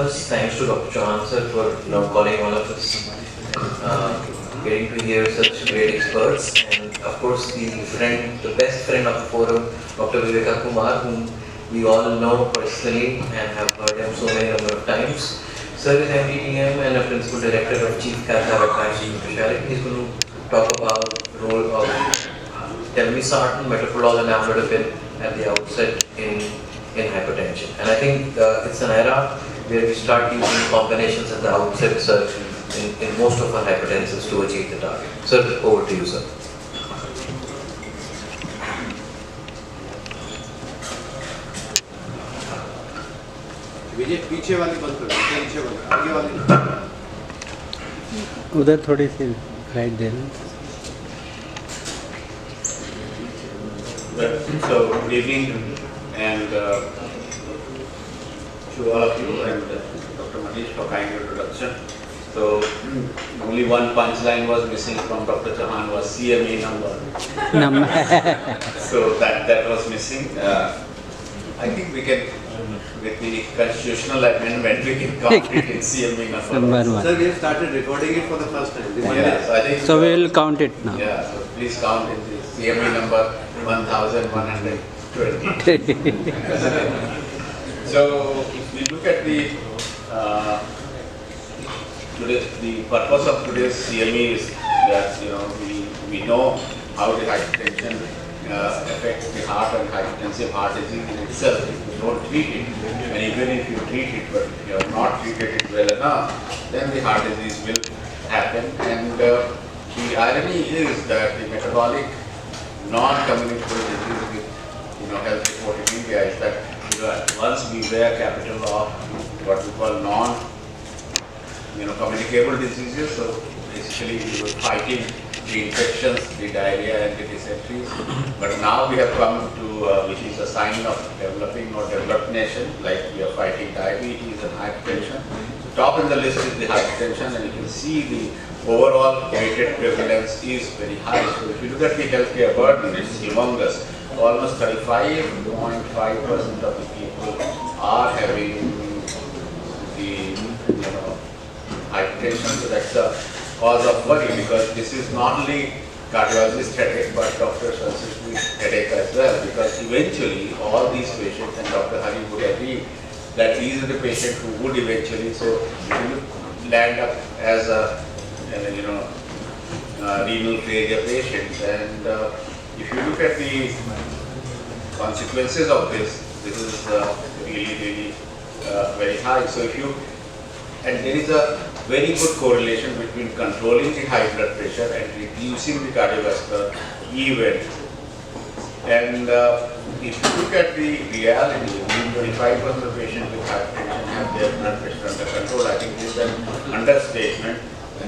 First, thanks to Dr. Chauhan sir for calling all of us, getting to hear such great experts, and of course the best friend of the forum, Dr. Viveka Kumar, whom we all know personally and have heard him so many number of times. Sir is MDTM and a principal director of Chief Cath Lab at Max Specialty. He's going to talk about the role of telmisartan, metoprolol, and amlodipine at the outset in hypertension. And I think it's an era where we start using combinations at the outset, sir, in most of our hypertensives to achieve the target. Sir, over to you, sir. विजय पीछे वाली बंद करो, पीछे वाली, आगे वाली उधर थोड़ी सी राइट देना. So good evening and to all of you and Dr. Manish for kind introduction. So only one punchline was missing from Dr. Chauhan was CME number. So that was missing. I think we can, with the constitutional amendment, we can count it in CME number. Number one. Sir, we have started recording it for the first time. Yeah, so I think So we will count it now. Yeah, so please count in the CME number 1120. So if we look at the purpose of today's CME is that we know how the hypertension affects the heart and hypertensive heart disease in itself. If you don't treat it, and even if you treat it but you have not treated it well enough, then the heart disease will happen. And the irony is that the metabolic non-communicable disease with health report in India is that once we were capital of what we call non-communicable diseases, so basically we were fighting the infections, the diarrhea and the dysenteries. But now we have come to, which is a sign of developing or developed nation, like we are fighting diabetes and hypertension. So top in the list is the hypertension, and you can see the overall weighted prevalence is very high. So if you look at the healthcare burden, it's humongous. Almost 35.5% of the people are having the hypertension. So that's a cause of worry, because this is not only cardiologist headache but Dr. Shanshish's headache as well, because eventually all these patients, and Dr. Hari would agree, that these are the patients who would eventually, so land up as a renal failure patients. And if you look at the consequences of this is really very high. So and there is a very good correlation between controlling the high blood pressure and reducing the cardiovascular events. And if you look at the reality, 25% of patients with hypertension have their blood pressure under control. I think this is an understatement.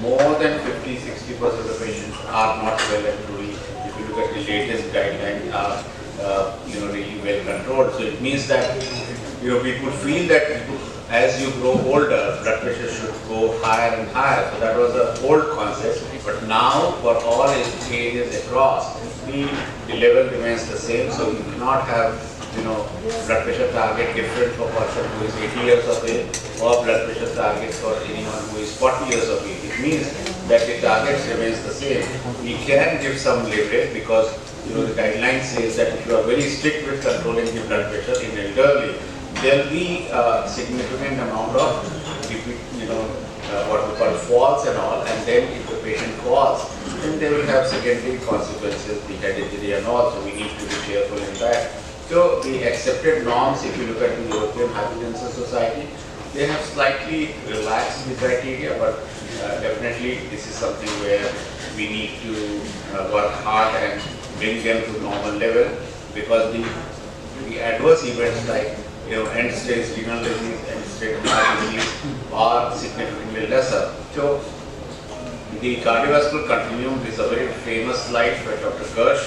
More than 50-60% of the patients are not well and truly, if you look at the latest guidelines, are really well controlled. So it means that people feel that as you grow older, blood pressure should go higher and higher. So that was the old concept. But now, for all ages across, the level remains the same. So you cannot have blood pressure target different for a person who is 80 years of age or blood pressure target for anyone who is 40 years of age. It means that the target remains the same. We can give some leverage because the guideline says that if you are very strict with controlling the blood pressure in elderly, there will be a significant amount of what we call falls and all, and then if the patient falls, then they will have secondary consequences, the head injury and all, so we need to be careful in that. So the accepted norms, if you look at the European Hypertension Society, they have slightly relaxed the criteria, but definitely this is something where we need to work hard and bring them to normal level, because the adverse events like end-stage renal disease, end-stage heart disease are significantly lesser. So the cardiovascular continuum is a very famous slide by Dr. Gersh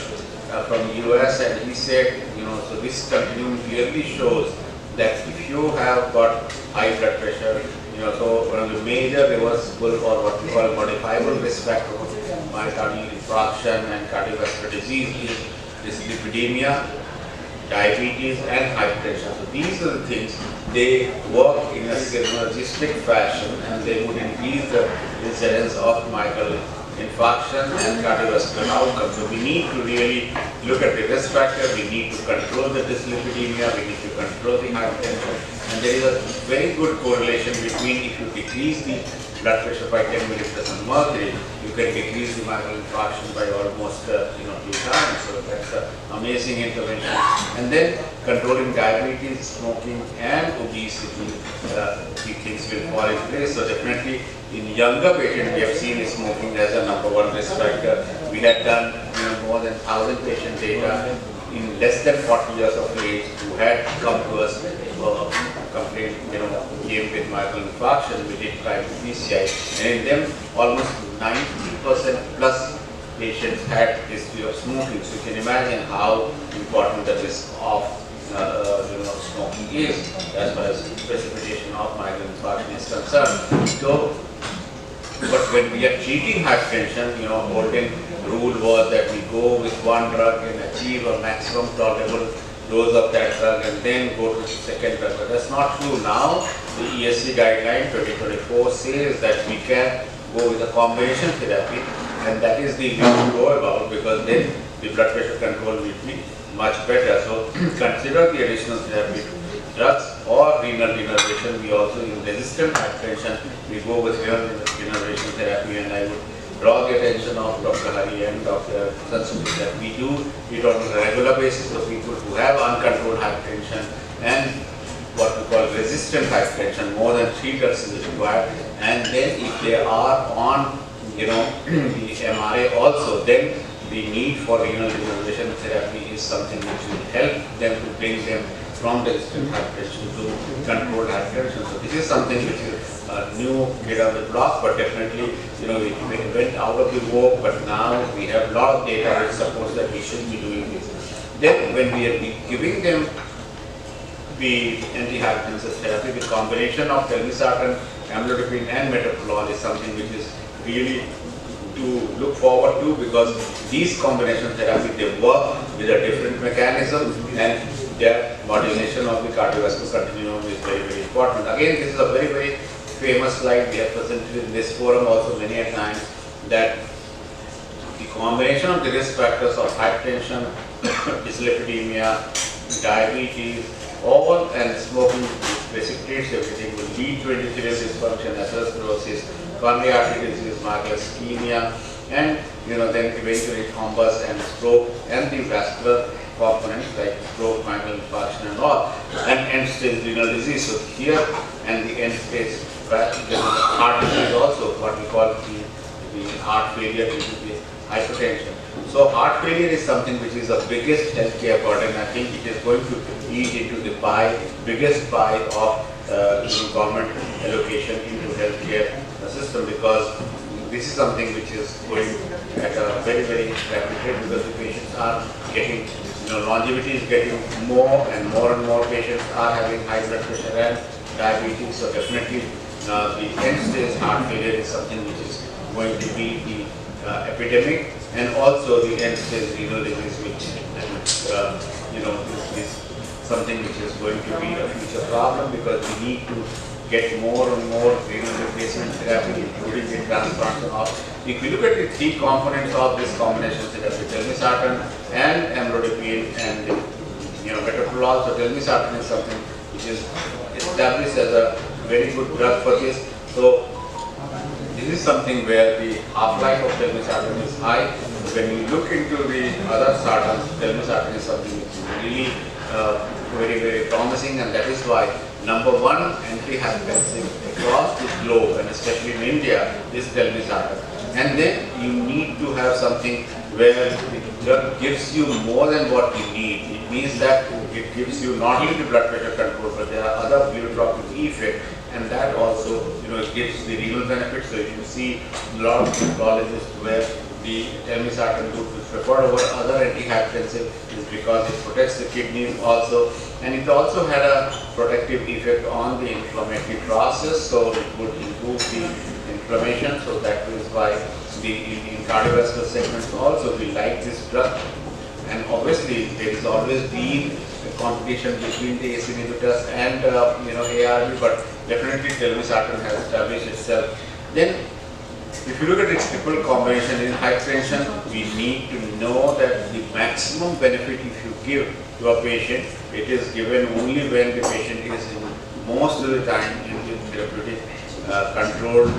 from US, and he said, so this continuum clearly shows that if you have got high blood pressure, so one of the major reversible or what we call modifiable risk factors, myocardial infarction and cardiovascular disease is dyslipidemia, diabetes and hypertension. So these are the things, they work in a synergistic fashion and they would increase the incidence of myocardial infarction and cardiovascular outcomes. So we need to really look at the risk factor, we need to control the dyslipidemia, we need to control the hypertension, and there is a very good correlation between if you decrease the blood pressure by 10 millimeters of mercury, you can decrease the myocardial infarction by almost 2 times. So that's an amazing intervention. And then controlling diabetes, smoking, and obesity, these things will fall in place. So definitely in younger patients, we have seen smoking as a #1 risk factor. We had done more than 1,000 patient data in less than 40 years of age who had come to us complaint, came with myocardial infarction. We did private PCI, and in them almost 90% plus patients had history of smoking. So you can imagine how important the risk of smoking is as far as precipitation of myocardial infarction is concerned. So, but when we are treating hypertension, golden rule was that we go with one drug and achieve a maximum tolerable dose of that drug and then go to the second drug. But that's not true now. The ESC guideline 2024 says that we can go with a combination therapy, and that is the way to go about, because then the blood pressure control will be much better. So consider the additional therapy drugs or renal denervation. We also in resistant hypertension, we go with renal denervation therapy, and I would draw the attention of Dr. Hari and Dr. Sansuri that we do it on a regular basis for people who have uncontrolled hypertension and what we call resistant hypertension. More than 3 drugs is required, and then if they are on the MRA also, then the need for renal denervation therapy is something which will help them to bring them from resistant hypertension to controlled hypertension. So this is something which is new kid on the block, but definitely we went out of the vogue, but now we have a lot of data which supports that we should be doing this. Then when we are giving them the antihypertensive therapy, the combination of telmisartan, amlodipine and metoprolol is something which is really to look forward to, because these combination therapy, they work with a different mechanism, and their modulation of the cardiovascular continuum is very, very important. Again, this is a very, very famous slide we have presented in this forum also many a times, that the combination of the risk factors of hypertension, dyslipidemia, diabetes, all and smoking precipitates everything, will lead to endothelial dysfunction, atherosclerosis, coronary artery disease, myocardial ischemia, and then eventually thrombus and stroke, and the vascular components like stroke, myocardial infarction and all, and end-stage renal disease. So here, and the end-stage heart disease also, what we call the heart failure due to the hypertension. So heart failure is something which is the biggest healthcare burden. I think it is going to eat into the biggest pie of government allocation into healthcare system, because this is something which is going at a very, very rapid rate, because the patients are getting, longevity is getting more and more patients are having high blood pressure and diabetes. So definitely the end-stage heart failure is something which is going to be the epidemic, and also the end-stage renal disease, which is something which is going to be a future problem, because we need to get more and more renal replacement therapy, including the transplant of. If you look at the 3 components of this combination therapy, telmisartan and amlodipine and metoprolol. So telmisartan is something which is established as a very good drug for this. So this is something where the half-life of telmisartan is high. When you look into the other sartans, telmisartan is something which is really very, very promising, and that is why #1 antihypertensive across the globe, and especially in India, is telmisartan. And then you need to have something where the drug gives you more than what you need. It means that it gives you not only the blood pressure control, but there are other pleiotropic effects, and that also, it gives the renal benefits. So if you see a lot of nephrologists where the telmisartan group is preferred over other antihypertensive is because it protects the kidneys also, and it also had a protective effect on the inflammatory process, so it would improve the inflammation. So that is why in cardiovascular segments also we like this drug. And obviously there is always been competition between the ACE inhibitors and ARB, but definitely telmisartan has established itself. Then, if you look at its triple combination in hypertension, we need to know that the maximum benefit if you give to a patient, it is given only when the patient is most of the time in the therapeutic controlled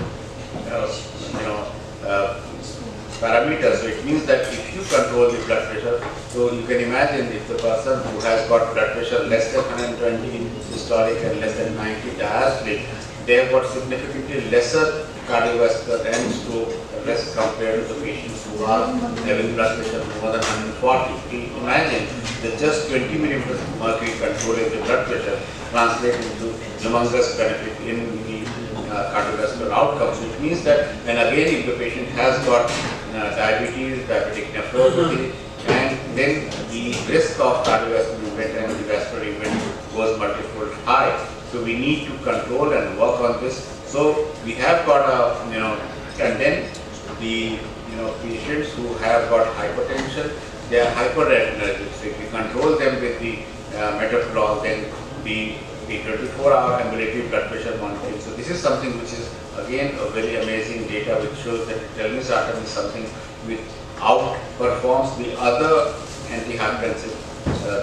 parameters. So it means that if you control the blood pressure, so you can imagine if the person who has got blood pressure less than 120 systolic and less than 90 diastolic, they have got significantly lesser cardiovascular and stroke risk compared to the patients who are having blood pressure more than 140. Imagine that just 20 millimeters of mercury controlling the blood pressure translates into humongous benefit in the cardiovascular outcomes, which means that, and again, if the patient has got diabetes, diabetic nephropathy, and then the risk of cardiovascular event and the vascular event goes multifold high. So we need to control and work on this. So we have got and then the patients who have got hypertension, they are hyperadrenergic. So if we control them with the metoprolol, then the 24-hour ambulatory blood pressure monitoring. So this is something which is again a very amazing data which shows that telmisartan is something which outperforms the other antihypertensive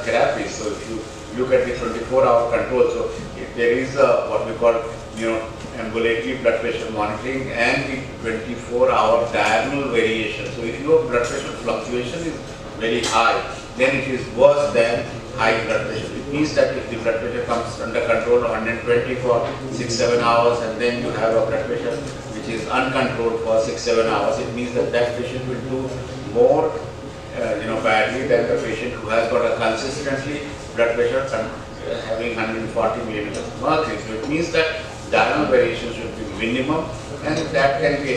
therapies. So if you look at the 24-hour control, so if there is what we call ambulatory blood pressure monitoring and the 24-hour diurnal variation. So if your blood pressure fluctuation is very high, then it is worse than high blood pressure. It means that if the blood pressure comes under control 120 for 6-7 hours and then you have a blood pressure which is uncontrolled for 6-7 hours, it means that that patient will do more badly than the patient who has got a consistently blood pressure having 140 millimeters of mercury. So it means that diurnal variation should be minimum, and that can be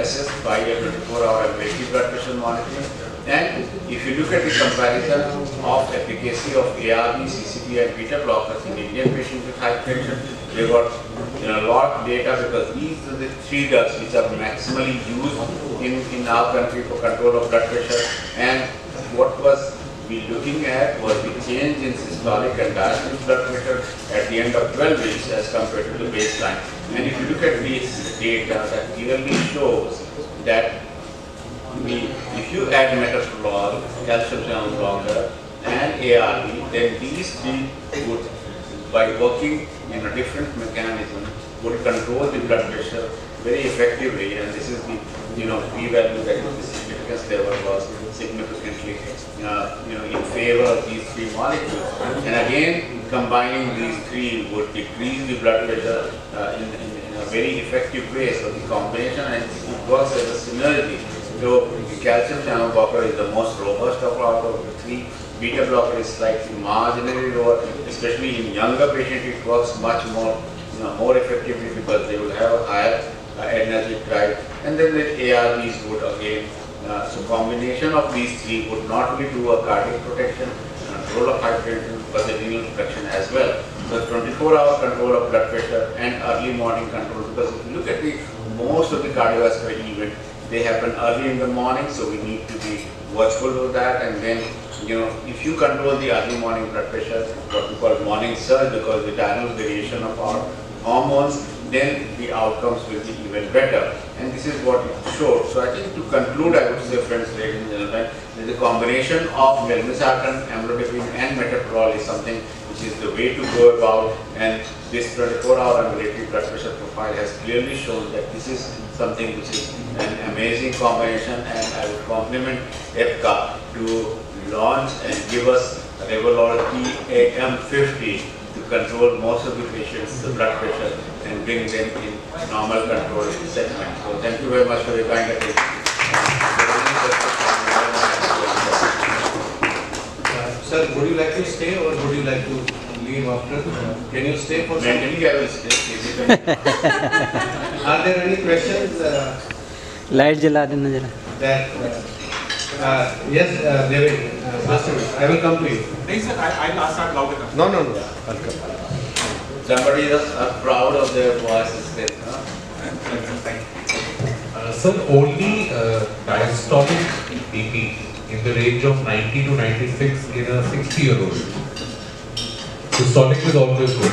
assessed by a 24-hour ambulatory blood pressure monitoring. And if you look at the comparison of efficacy of ARB, CCB and beta blockers in Indian patients with hypertension, they got a lot of data because these are the three drugs which are maximally used in our country for control of blood pressure. And what was we looking at was the change in systolic and diastolic blood pressure at the end of 12 weeks as compared to the baseline. And if you look at these data, that clearly shows that if you add metoprolol, calcium channel blocker, and ARB, then these three would, by working in a different mechanism, would control the blood pressure very effectively. And this is the p-value that the significance level was significantly in favor of these three molecules. And again, combining these three would decrease the blood pressure in a very effective way. So the combination, and it works as a synergy. So the calcium channel blocker is the most robust of the three. Beta blocker is slightly marginally lower, especially in younger patients. It works much more effectively because they will have a higher adrenergic drive. And then the ARBs would again, so combination of these three would not only do a cardiac protection, control of hypertension, but the renal protection as well. So 24-hour control of blood pressure and early morning control, because if you look at the most of the cardiovascular events, they happen early in the morning, so we need to be watchful of that. And then, if you control the early morning blood pressure, what we call morning surge, because the diurnal variation of our hormones, then the outcomes will be even better. And this is what it showed. So I think to conclude, I would say, friends, ladies and gentlemen, that the combination of telmisartan, amlodipine and metoprolol is something which is the way to go about. And this 24-hour ambulatory blood pressure profile has clearly shown that this is something which is an amazing combination. And I would compliment EPCA to launch and give us Revolol AM50 to control most of the patients' blood pressure and bring them in normal control segment. So thank you very much for your kind attention. Sir, would you like to stay or would you like to leave after? Can you stay for some? Mentally, I will stay. Are there any questions light जला देना जरा. that? Yes, David. Just a minute. I will come to you. Thanks, sir. I'll ask that loud enough. No. I'll come. Somebody is proud of their voices. Huh? Sir, only diastolic BP in the range of 90 to 96 in a 60-year-old. Systolic is always good.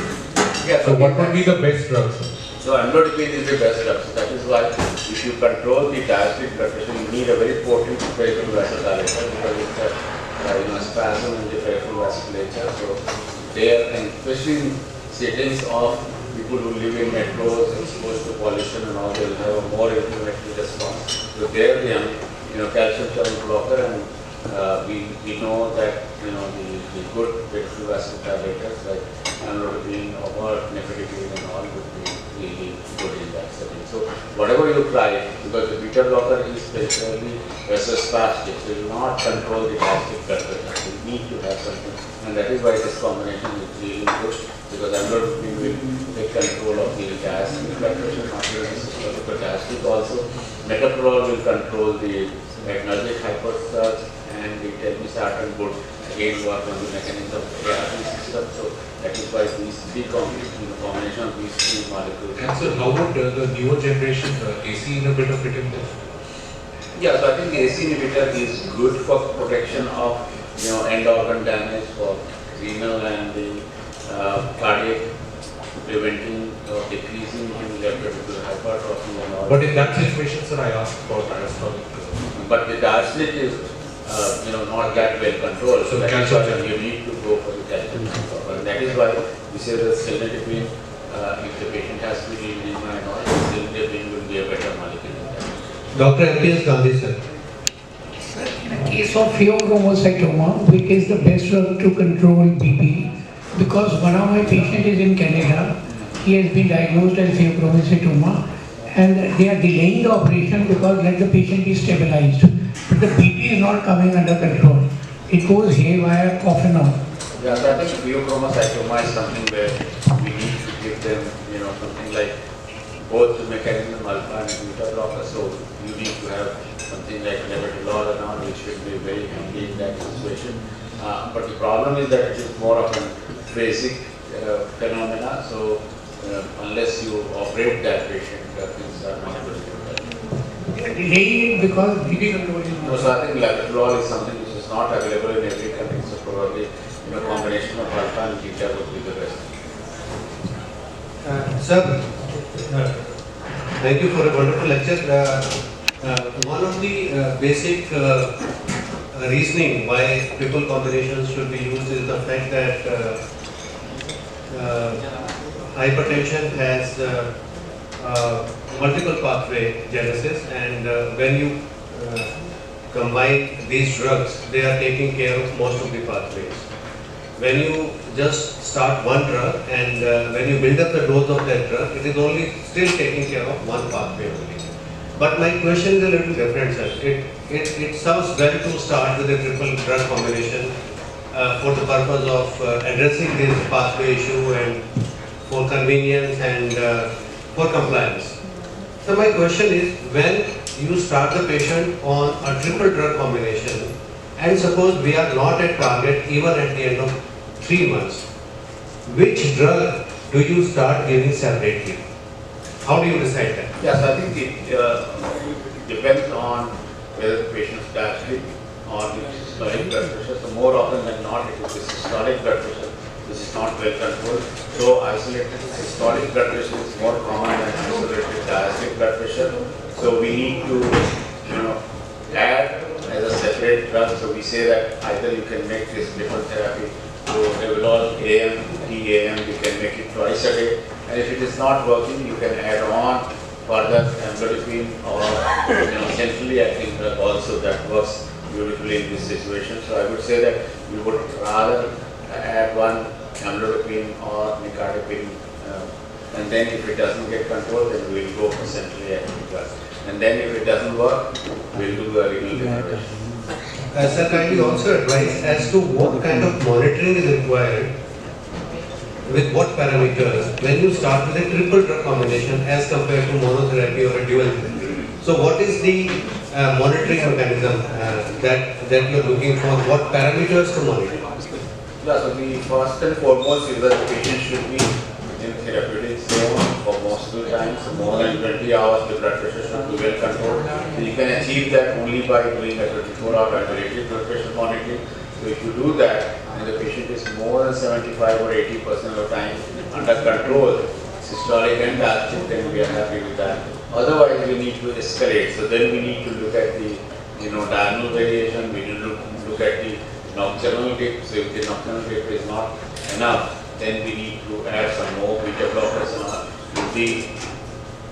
Yeah, So what would be the best drug, sir? So amlodipine is the best drug. So that is why if you control the diastolic blood pressure, you need a very potent peripheral vasodilator because it's a spasm in the peripheral vasculature. So there, and especially in settings of people who live in metros exposed to pollution and all, they will have a more inflammatory response. So there, the calcium channel blocker, and we know that the good peripheral vasodilators like amlodipine or nifedipine and all would be really good in that setting. So whatever you try, because the beta blocker is basically vasospastic, so you will not control the diastolic blood pressure. You need to have something, and that is why this combination is really good, because amlodipine will take control of the diastolic blood pressure, not only systolic but diastolic also. Metoprolol will control the adrenergic hypersurge, and the telmisartan would again work on the mechanism of the ART system. So that is why these three combination of these three molecules. And so how would the newer generation AC inhibitor fit in there? Yeah, so I think the AC inhibitor is good for protection of end organ damage, for renal and the cardiac, preventing or decreasing in left ventricular hypertrophy and all. But in that situation, sir, I asked for diastolic. But the diastolic is not that well controlled, so that is why you need to go for the calcium channel. And that is why we say that cilnidipine, if the patient has to be edema and all, cilnidipine will be a better molecule in that. Dr. M.P.S. Gandhi, sir. In the case of pheochromocytoma, which is the best drug to control BP, because one of my patients is in Canada, he has been diagnosed as pheochromocytoma, and they are delaying the operation because let the patient be stabilized. But the BP is not coming under control. It goes haywire off and on. Yeah, so I think pheochromocytoma is something where we need to give them, something like both the mechanism alpha and beta blocker. So you need to have something like labetalol and all, which should be very handy in that situation. But the problem is that it is more of a basic phenomena. So unless you operate that patient, things are not going to be well. They are delaying it because BP control is No, not. so I think labetalol is something which is not available in every country. So probably combination of alpha and beta would be the best. Sir, thank you for a wonderful lecture. One of the basic reasoning why triple combinations should be used is the fact that hypertension has multiple pathway genesis, and when you combine these drugs, they are taking care of most of the pathways. When you just start one drug and when you build up the dose of that drug, it is only still taking care of one pathway only. But my question is a little different, sir. It serves well to start with a triple drug combination for the purpose of addressing this pathway issue and for convenience and for compliance. So my question is, when you start the patient on a triple drug combination, and suppose we are not at target even at the end of 3 months, which drug do you start giving separately? How do you decide that? Yes, I think it depends on whether the patient is diastolic or the systolic blood pressure. So more often than not, it is the systolic blood pressure which is not well controlled. So isolated systolic blood pressure is more common than isolated diastolic blood pressure. So we need to, add as a separate drug. So we say that either you can make this triple therapy, so Levolol AM, TAM, you can make it twice a day. And if it is not working, you can add on further amlodipine or centrally acting drug also that works beautifully in this situation. So I would say that we would rather add one amlodipine or nicardipine, and then if it doesn't get controlled, then we will go for centrally acting drug. And then if it doesn't work, we'll do a renal denervation. Sir, kindly also advise as to what kind of monitoring is required, with what parameters, when you start with a triple drug combination as compared to monotherapy or a dual therapy. So what is the monitoring mechanism that you are looking for? What parameters to monitor? Yeah, so the first and foremost is that the patient should be in therapeutic zone for most of the time. So more than 20 hours, the blood pressure should be well controlled. So you can achieve that only by doing a 24-hour ambulatory blood pressure monitoring. So if you do that, and the patient is more than 75 or 80% of the time under control, systolic and diastolic, then we are happy with that. Otherwise, we need to escalate. So then we need to look at the diurnal variation. We need to look at the nocturnal dip. So if the nocturnal dip is not enough, then we need to add some more beta blockers and all.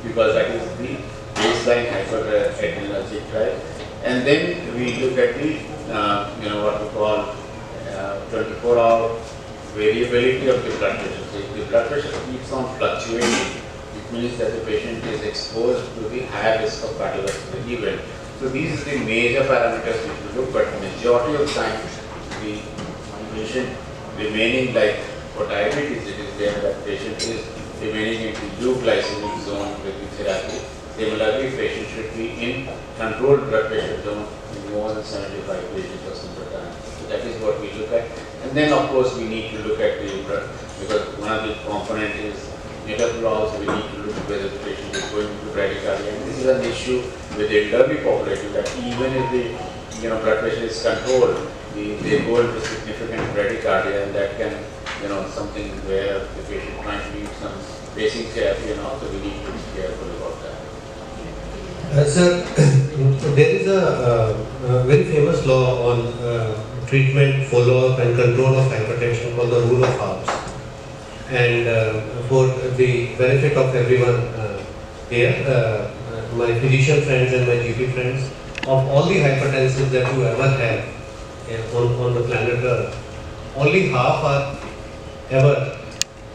Because that is the baseline hyperadrenergic, right? And then we look at the what we call 24-hour variability of the blood pressure. So if the blood pressure keeps on fluctuating, it means that the patient is exposed to the higher risk of cardiovascular event. So these are the major parameters which we look, but majority of time the patient remaining, like for diabetes it is there that patient is remaining in the euglycemic zone with the therapy. Similarly, patient should be in controlled blood pressure zone in more than 75 80% per time. So that is what we look at. And then of course we need to look at the blood, because one of the component is metabolism. Also we need to look whether the patient is going into bradycardia. And this is an issue with the elderly population, that even if the blood pressure is controlled, they go into significant bradycardia, and that can something where the patient might need some basic therapy, and also we need to be careful about that. Sir, there is a very famous law on treatment, follow-up and control of hypertension called the rule of halves. And for the benefit of everyone here, my physician friends and my GP friends, of all the hypertensives that you ever have on the planet Earth, only half are ever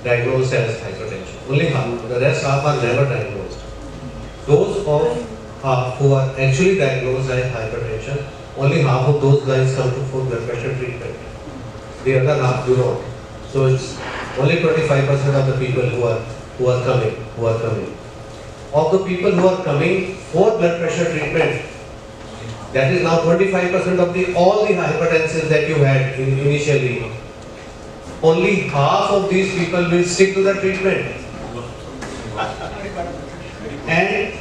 diagnosed as hypertension. Only half. The rest half are never diagnosed. Those of half who are actually diagnosed as hypertension, only half of those guys come to full blood pressure treatment. The other half do not. So it's only 25% of the people who are coming. Of the people who are coming for blood pressure treatment, that is now 25% of all the hypertensives that you had initially. Only half of these people will stick to the treatment. And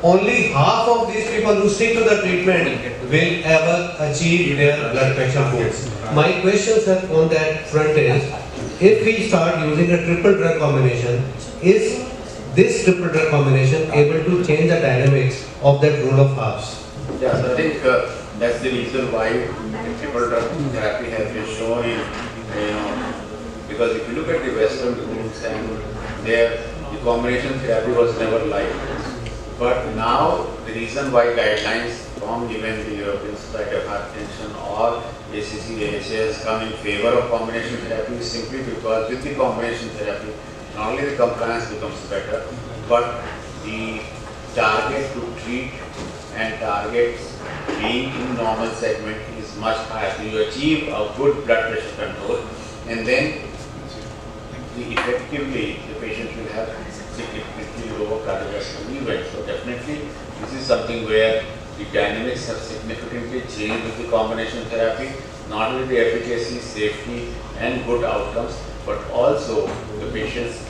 only half of these people who stick to the treatment will ever achieve their blood pressure goals. My question, sir, on that front is, if we start using a triple drug combination, is this triple drug combination able to change the dynamics of that rule of halves? Yeah, so I think that's the reason why triple drug therapy has been shown in, because if you look at the Western rules, and there the combination therapy was never liked. But now the reason why guidelines from even the European Society of Hypertension or ACC, AHA come in favor of combination therapy is simply because with the combination therapy, not only the compliance becomes better, but the target to treat and targets being in normal segment is much higher. So you achieve a good blood pressure control, and then effectively the patient will have significantly lower cardiovascular events. So definitely this is something where the dynamics have significantly changed with the combination therapy, not only the efficacy, safety and good outcomes, but also the patients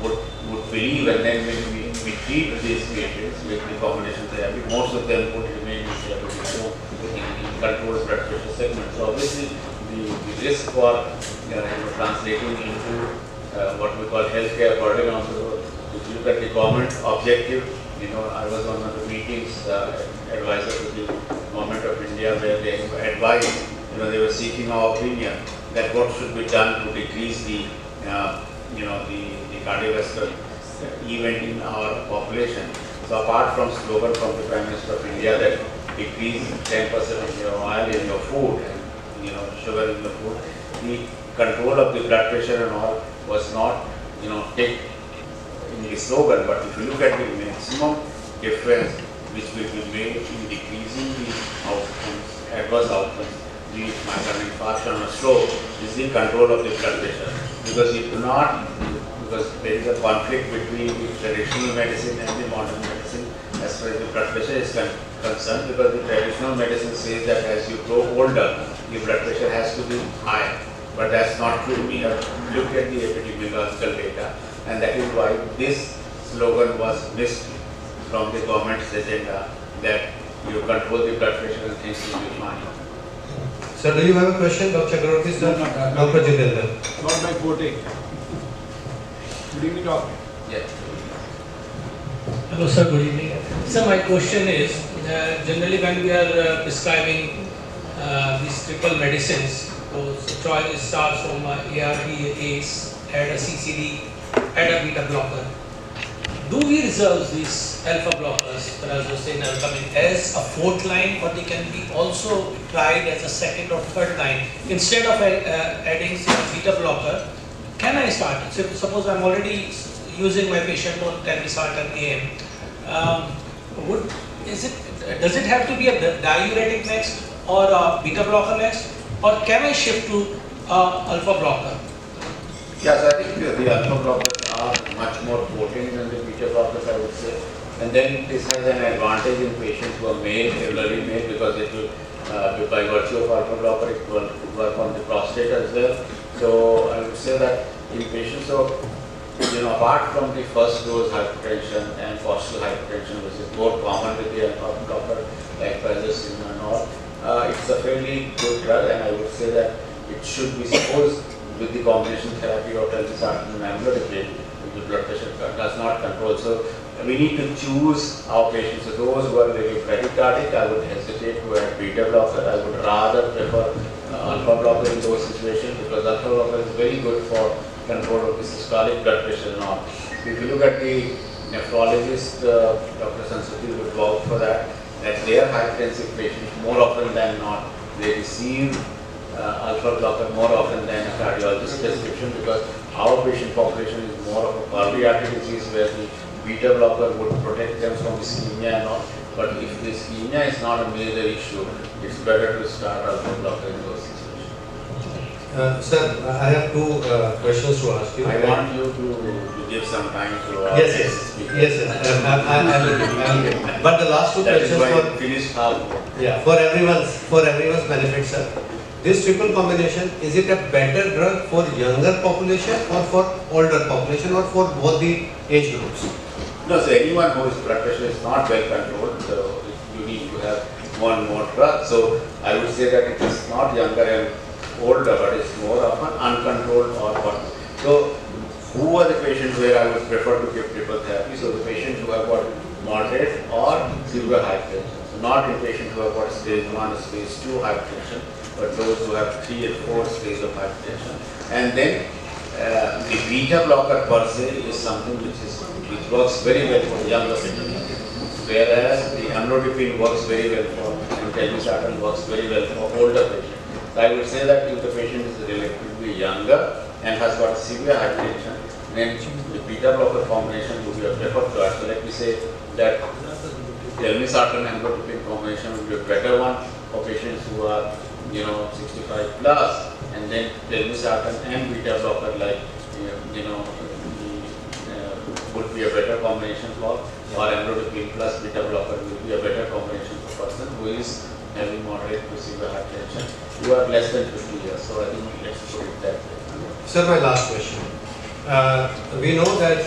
would believe, and then when we treat these patients with the combination therapy, most of them would remain in therapeutic zone in controlled blood pressure segment. So obviously the risk for translating into what we call healthcare burden also, if you look at the government objective, I was on one of the meetings, advisor to the government of India, where they advised, they were seeking our opinion that what should be done to decrease the cardiovascular event in our population. So apart from slogan from the Prime Minister of India that decrease 10% of your oil in your food and sugar in the food, the control of the blood pressure and all was not take in the slogan, but if you look at the maximum difference which will be made in decreasing the outcomes, adverse outcomes, be it myocardial infarction or stroke, is the control of the blood pressure. Because because there is a conflict between the traditional medicine and the modern medicine as far as the blood pressure is concerned, because the traditional medicine says that as you grow older, the blood pressure has to be high. But that's not true. We have looked at the epidemiological data, and that is why this slogan was missed from the government's agenda, that you control the blood pressure and things will be fine. Sir, do you have a question, Dr. Chakravarti, sir? No, no, Dr. Jitendra. Not my forte. Good evening, doctor. Yeah. Hello sir, good evening. So my question is, generally when we are prescribing these triple medicines, so choice starts from ARB, ACE, add a CCD, add a beta blocker. Do we reserve these alpha blockers, Prazosin, Alkamin, as a fourth line, or they can be also tried as a second or third line? Instead of adding say, a beta blocker, can I start? So suppose I'm already using my patient on telmisartan AM. Does it have to be a diuretic next or a beta blocker next, or can I shift to alpha blocker? Yes, I think the alpha blockers are much more potent than the beta blockers, I would say. And then this has an advantage in patients who are male, elderly male, because it will, by virtue of alpha blocker, it will work on the prostate as well. So I would say that in patients of, apart from the first dose hypertension and postural hypertension, which is more common with the alpha blocker, like Prazosin and all, it's a fairly good drug, and I would say that it should be supposed with the combination therapy of telmisartan and amlodipine, the blood pressure does not control. So we need to choose our patients. So those who are very bradycardic, I would hesitate to add beta blocker. I would rather prefer alpha blocker in those situations, because alpha blocker is very good for control of the systolic blood pressure and all. So if you look at the nephrologist, Dr. Sanskriti would vouch for that their hypertensive patients, more often than not, they receive alpha blocker more often than a cardiologist prescription, because our patient population is more of a coronary disease where the beta blocker would protect them from ischemia and all. But if the ischemia is not a major issue, it's better to start alpha blocker in those situations. Sir, I have two questions to ask you. I want you to give some time to our Yes. I will give. But the last two that is questions why for I finished half. for everyone's benefit, sir. This triple combination, is it a better drug for younger population or for older population or for both the age groups? No, so anyone whose blood pressure is not well controlled, so you need to have one more drug. So I would say that it is not younger and older, but it's more of an uncontrolled or what. So who are the patients where I would prefer to give triple therapy? So the patients who have got moderate or severe hypertension. So not in patients who have got stage 1 or stage 2 hypertension, but those who have 3 and 4 stages of hypertension. And then the beta blocker per se is something which works very well for younger patients, whereas the amlodipine works very well for, and telmisartan works very well for older patients. So I would say that if the patient is relatively younger and has got severe hypertension, then the beta blocker combination would be a preferred choice. So let me say that telmisartan and amlodipine combination would be a better one for patients who are 65 plus, and then telmisartan and beta blocker would be a better combination for, or amlodipine plus beta blocker would be a better combination for person who is having moderate to severe hypertension, who are less than 50 years. So I think let's put it that way. Sir, my last question. We know that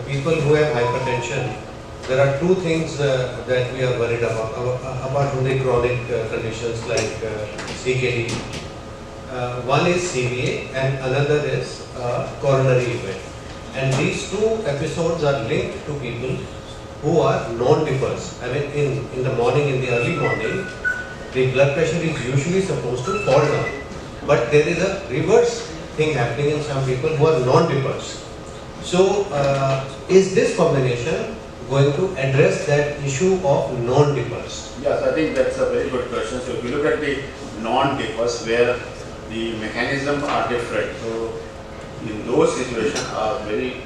people who have hypertension, there are two things that we are worried about, apart from the chronic conditions like CKD. One is CVA and another is coronary event. And these two episodes are linked to people who are non-dippers. I mean, in the morning, in the early morning, the blood pressure is usually supposed to fall down. But there is a reverse thing happening in some people who are non-dippers. So, is this combination going to address that issue of non-dippers? Yes, I think that's a very good question. So if you look at the non-dippers where the mechanisms are different, so in those situations are very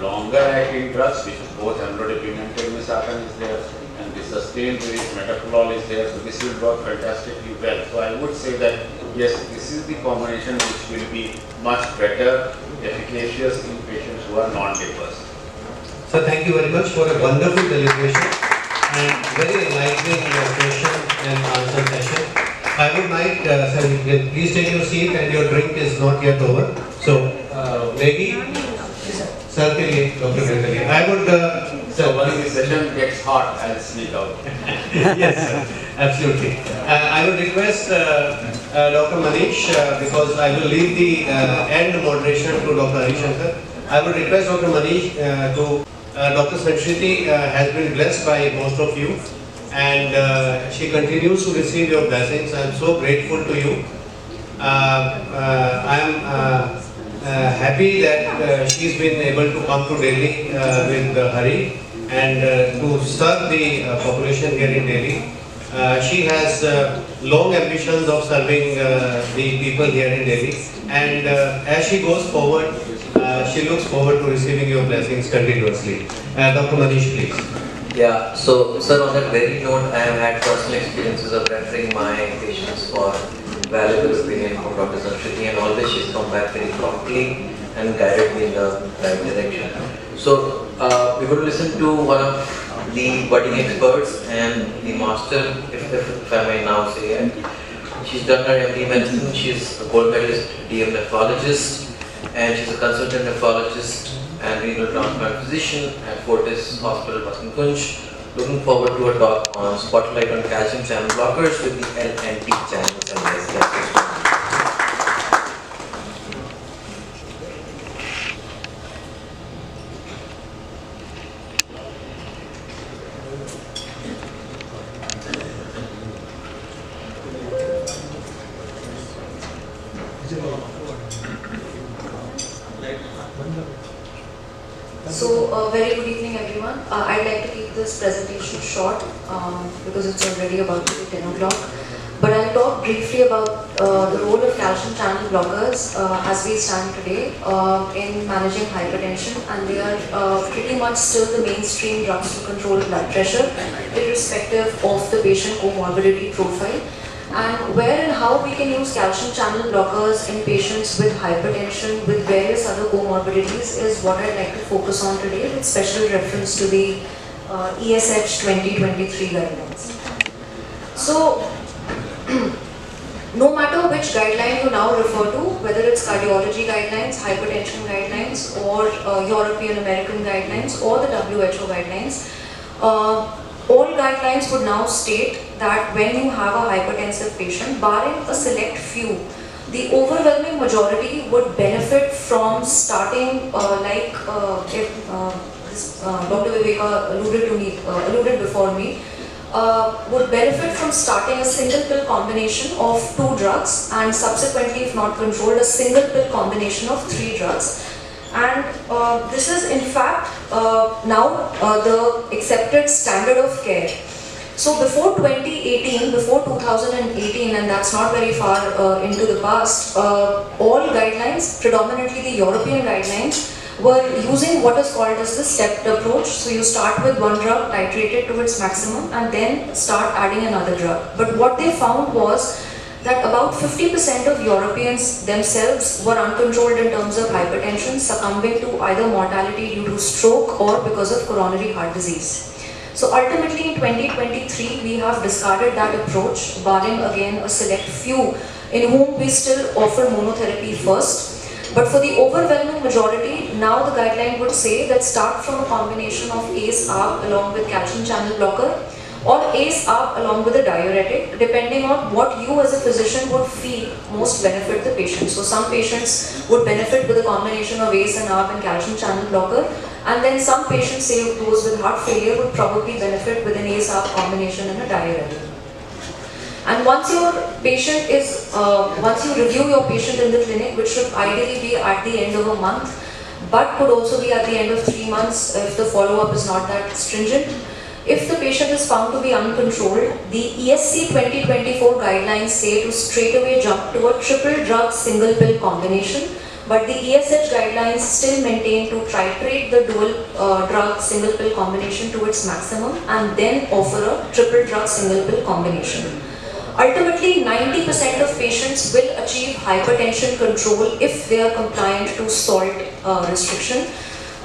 longer acting drugs, which is both amlodipine and telmisartan is there, and the sustained release metoprolol is there, so this will work fantastically well. So I would say that yes, this is the combination which will be much better, efficacious in patients who are non-dippers. So thank you very much for a wonderful deliberation and very enlightening question and answer session. I would like, sir, please take your seat, and your drink is not yet over. So maybe Sir के लिए, Dr. Ghir के लिए. I would, So once the session gets hot, I'll sneak out. yes, sir. Absolutely. I would request Dr. Manish, because I will leave the end moderation to Dr. Harishankar. I would request Dr. Manish Dr. Sanshriti has been blessed by most of you, and she continues to receive your blessings. I am so grateful to you. I am happy that she's been able to come to Delhi with Hari and to serve the population here in Delhi. She has long ambitions of serving the people here in Delhi, and as she goes forward, she looks forward to receiving your blessings continuously. Dr. Manish, please. Yeah, so sir, on that very note, I have had personal experiences of referring my patients for valuable opinion from Dr. Sanshriti, and always she's come back very promptly and guided me in the right direction. So we're going to listen to one of the budding experts and the master, if I may now say it. She's done her MD medicine, she's a gold medalist DM nephrologist, and she's a consultant nephrologist and renal transplant physician at Fortis Hospital, Basant. Looking forward to a talk on spotlight on calcium channel blockers with the LNT channels and SCS. So, very good evening everyone. I'd like to keep this presentation short because it's already about to be 10 o'clock. But I'll talk briefly about the role of calcium channel blockers as we stand today in managing hypertension, and they are pretty much still the mainstream drugs to control blood pressure, irrespective of the patient comorbidity profile. And where and how we can use calcium channel blockers in patients with hypertension with various other comorbidities is what I'd like to focus on today, with special reference to the ESH 2023 guidelines. So, no matter which guideline you now refer to, whether it's cardiology guidelines, hypertension guidelines, or European American guidelines, or the WHO guidelines, all guidelines would now state that when you have a hypertensive patient, barring a select few, the overwhelming majority would benefit from starting Dr. Viveka alluded before me, would benefit from starting a single pill combination of 2 drugs, and subsequently, if not controlled, a single pill combination of 3 drugs. And this is in fact now the accepted standard of care. So before 2018, and that's not very far into the past, all guidelines, predominantly the European guidelines, were using what is called as the stepped approach. So you start with one drug, titrate it to its maximum, and then start adding another drug. But what they found was that about 50% of Europeans themselves were uncontrolled in terms of hypertension, succumbing to either mortality due to stroke or because of coronary heart disease. So ultimately in 2023, we have discarded that approach, barring again a select few in whom we still offer monotherapy first. But for the overwhelming majority, now the guideline would say that start from a combination of ACE-ARB along with calcium channel blocker, or ACE-ARB along with a diuretic, depending on what you as a physician would feel most benefit the patient. So some patients would benefit with a combination of ACE and ARB and calcium channel blocker, and then some patients, say those with heart failure, would probably benefit with an ACE-ARB combination and a diuretic. And once your patient is, once you review your patient in the clinic, which should ideally be at the end of a month, but could also be at the end of 3 months if the follow-up is not that stringent. If the patient is found to be uncontrolled, the ESC 2024 guidelines say to straight away jump to a triple drug single pill combination, but the ESH guidelines still maintain to titrate the dual drug single pill combination to its maximum and then offer a triple drug single pill combination. Ultimately, 90% of patients will achieve hypertension control if they are compliant to salt restriction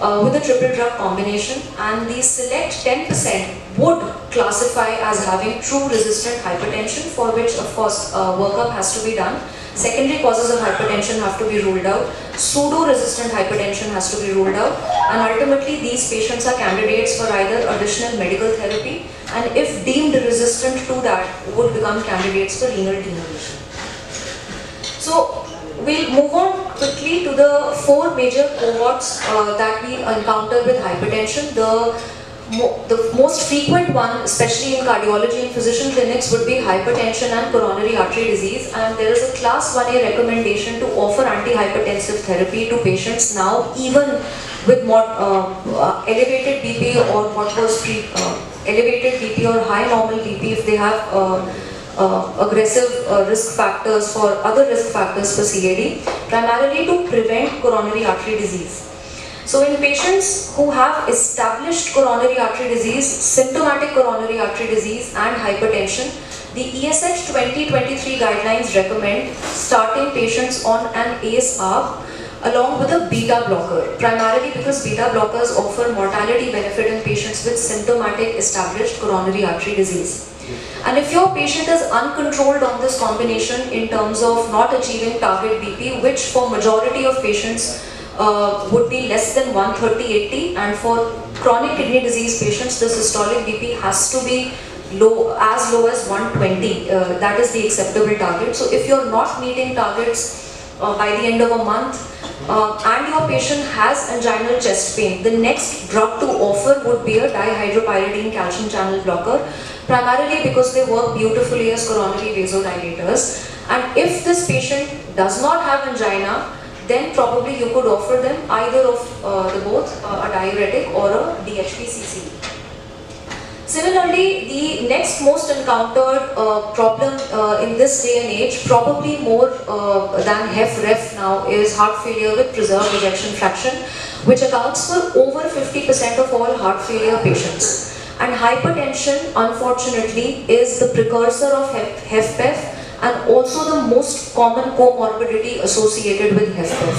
with a triple drug combination, and the select 10% would classify as having true resistant hypertension, for which of course workup has to be done. Secondary causes of hypertension have to be ruled out. Pseudo-resistant hypertension has to be ruled out. And ultimately, these patients are candidates for either additional medical therapy, and if deemed resistant to that, would become candidates for renal denervation. So we'll move on quickly to the 4 major cohorts that we encounter with hypertension. The most frequent one, especially in cardiology and physician clinics, would be hypertension and coronary artery disease, and there is a class 1A recommendation to offer antihypertensive therapy to patients now, even with more elevated BP or what was elevated BP or high normal BP, if they have aggressive risk factors for other risk factors for CAD, primarily to prevent coronary artery disease. So in patients who have established coronary artery disease, symptomatic coronary artery disease and hypertension, the ESH 2023 guidelines recommend starting patients on an ACE-ARB along with a beta blocker, primarily because beta blockers offer mortality benefit in patients with symptomatic established coronary artery disease. And if your patient is uncontrolled on this combination in terms of not achieving target BP, which for majority of patients would be less than 130/80, and for chronic kidney disease patients, the systolic BP has to be low as 120. That is the acceptable target. So if you're not meeting targets by the end of a month, and your patient has anginal chest pain, the next drug to offer would be a dihydropyridine calcium channel blocker, primarily because they work beautifully as coronary vasodilators. And if this patient does not have angina, then probably you could offer them either of the both, a diuretic or a DHPCC. Similarly, the next most encountered problem in this day and age, probably more than HFrEF now, is heart failure with preserved ejection fraction, which accounts for over 50% of all heart failure patients. And hypertension, unfortunately, is the precursor of HFpEF and also the most common comorbidity associated with HFpEF.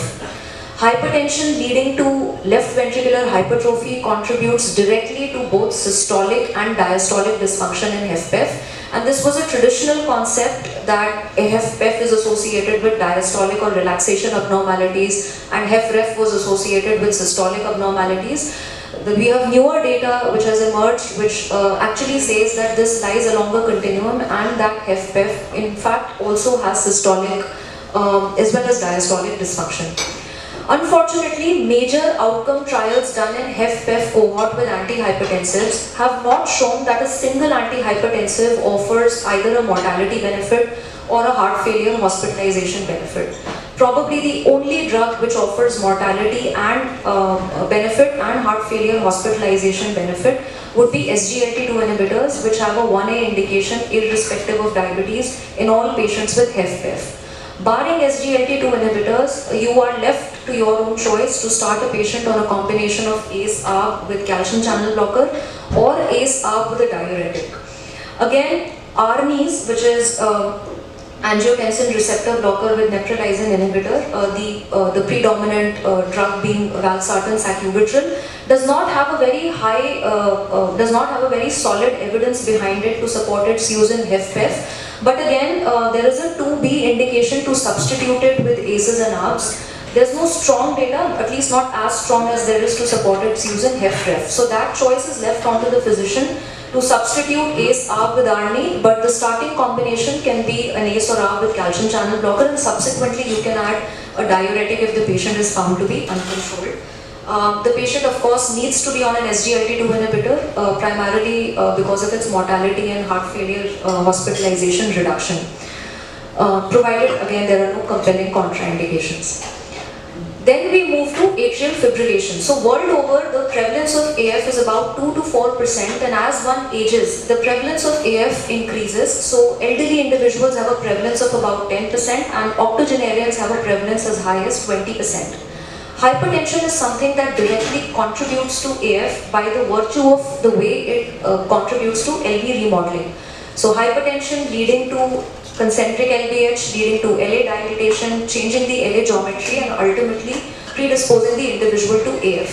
Hypertension leading to left ventricular hypertrophy contributes directly to both systolic and diastolic dysfunction in HFpEF, and this was a traditional concept that HFpEF is associated with diastolic or relaxation abnormalities and HFrEF was associated with systolic abnormalities. We have newer data which has emerged which actually says that this lies along a continuum and that HFpEF in fact also has systolic as well as diastolic dysfunction. Unfortunately, major outcome trials done in HFpEF cohort with antihypertensives have not shown that a single antihypertensive offers either a mortality benefit or a heart failure hospitalization benefit. Probably the only drug which offers mortality and benefit and heart failure hospitalization benefit would be SGLT2 inhibitors, which have a 1A indication irrespective of diabetes in all patients with HFpEF. Barring SGLT2 inhibitors, you are left to your own choice to start a patient on a combination of ACE-ARB with calcium channel blocker or ACE-ARB with a diuretic. Again, ARNIs, which is angiotensin receptor blocker with neprilysin inhibitor, the predominant drug being valsartan sacubitril, does not have a very solid evidence behind it to support its use in HFpEF. But again, there is a 2B indication to substitute it with ACEs and ARBs. There's no strong data, at least not as strong as there is to support its use in HFrEF. So that choice is left onto the physician to substitute ACE-ARB with ARNI, but the starting combination can be an ACE or ARB with calcium channel blocker, and subsequently you can add a diuretic if the patient is found to be uncontrolled. The patient of course needs to be on an SGLT2 inhibitor, primarily because of its mortality and heart failure hospitalization reduction, provided again there are no compelling contraindications. Then we move to atrial fibrillation. So world over, the prevalence of AF is about 2 to 4%, and as one ages, the prevalence of AF increases. So elderly individuals have a prevalence of about 10%, and octogenarians have a prevalence as high as 20%. Hypertension is something that directly contributes to AF by the virtue of the way it contributes to LV remodeling. So hypertension leading to concentric LVH, leading to LA dilatation, changing the LA geometry, and ultimately predisposing the individual to AF.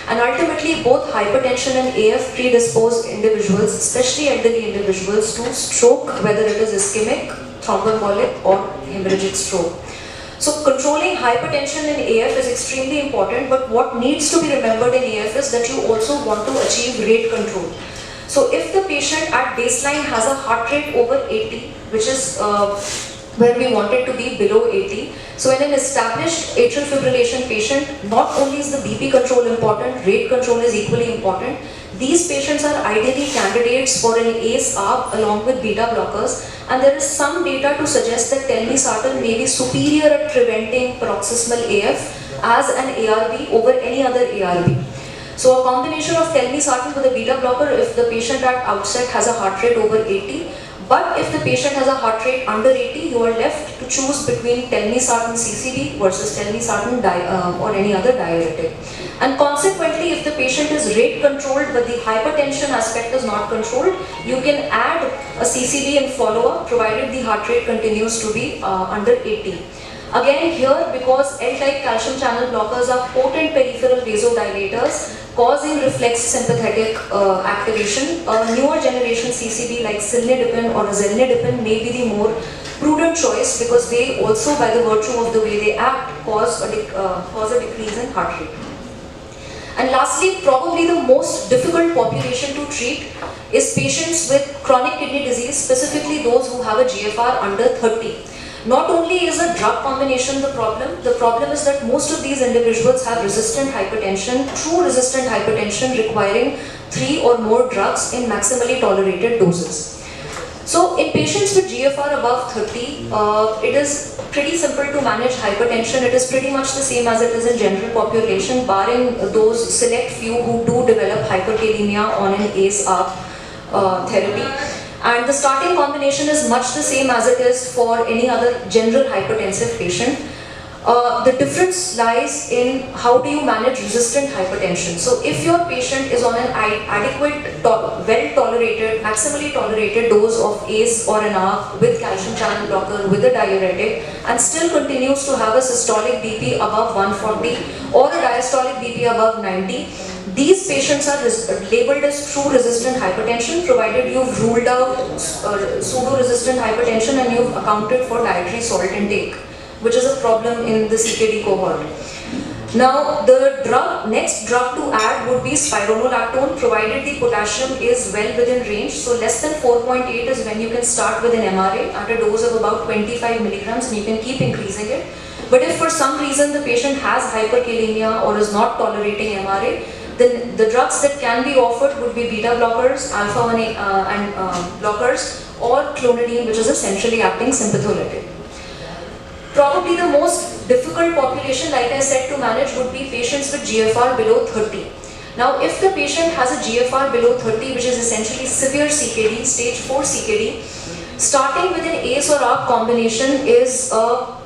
And ultimately both hypertension and AF predispose individuals, especially elderly individuals, to stroke, whether it is ischemic, thromboembolic or hemorrhagic stroke. So controlling hypertension in AF is extremely important, but what needs to be remembered in AF is that you also want to achieve rate control. So if the patient at baseline has a heart rate over 80, which is where we want it to be below 80. So in an established atrial fibrillation patient, not only is the BP control important, rate control is equally important. These patients are ideally candidates for an ACE-ARB along with beta blockers, and there is some data to suggest that telmisartan may be superior at preventing paroxysmal AF as an ARB over any other ARB. So a combination of telmisartan with a beta blocker if the patient at outset has a heart rate over 80, but if the patient has a heart rate under 80, you are left to choose between telmisartan CCB versus telmisartan or any other diuretic. And consequently, if the patient is rate controlled but the hypertension aspect is not controlled, you can add a CCB and follow-up provided the heart rate continues to be under 80. Again here, because L-type calcium channel blockers are potent peripheral vasodilators causing reflex sympathetic activation, a newer generation CCB like cilnidipine or zelnidipine may be the more prudent choice because they also, by the virtue of the way they act, cause a decrease in heart rate. And lastly, probably the most difficult population to treat is patients with chronic kidney disease, specifically those who have a GFR under 30. Not only is a drug combination the problem is that most of these individuals have resistant hypertension, true resistant hypertension requiring 3 or more drugs in maximally tolerated doses. So in patients with GFR above 30, it is pretty simple to manage hypertension. It is pretty much the same as it is in general population, barring those select few who do develop hyperkalemia on an ACE-ARB therapy. And the starting combination is much the same as it is for any other general hypertensive patient. The difference lies in how do you manage resistant hypertension. So if your patient is on an adequate, well-tolerated, maximally tolerated dose of ACE or an ARB with calcium channel blocker, with a diuretic, and still continues to have a systolic BP above 140 or a diastolic BP above 90, these patients are labeled as true resistant hypertension provided you've ruled out pseudo-resistant hypertension and you've accounted for dietary salt intake, which is a problem in the CKD cohort. Now, the next drug to add would be spironolactone, provided the potassium is well within range. So less than 4.8 is when you can start with an MRA at a dose of about 25 milligrams, and you can keep increasing it. But if for some reason the patient has hyperkalemia or is not tolerating MRA, then the drugs that can be offered would be beta blockers, alpha-1 blockers, or clonidine, which is a centrally acting sympatholytic. Probably the most difficult population, like I said, to manage would be patients with GFR below 30. Now, if the patient has a GFR below 30, which is essentially severe CKD, stage 4 CKD, starting with an ACE or ARB combination is a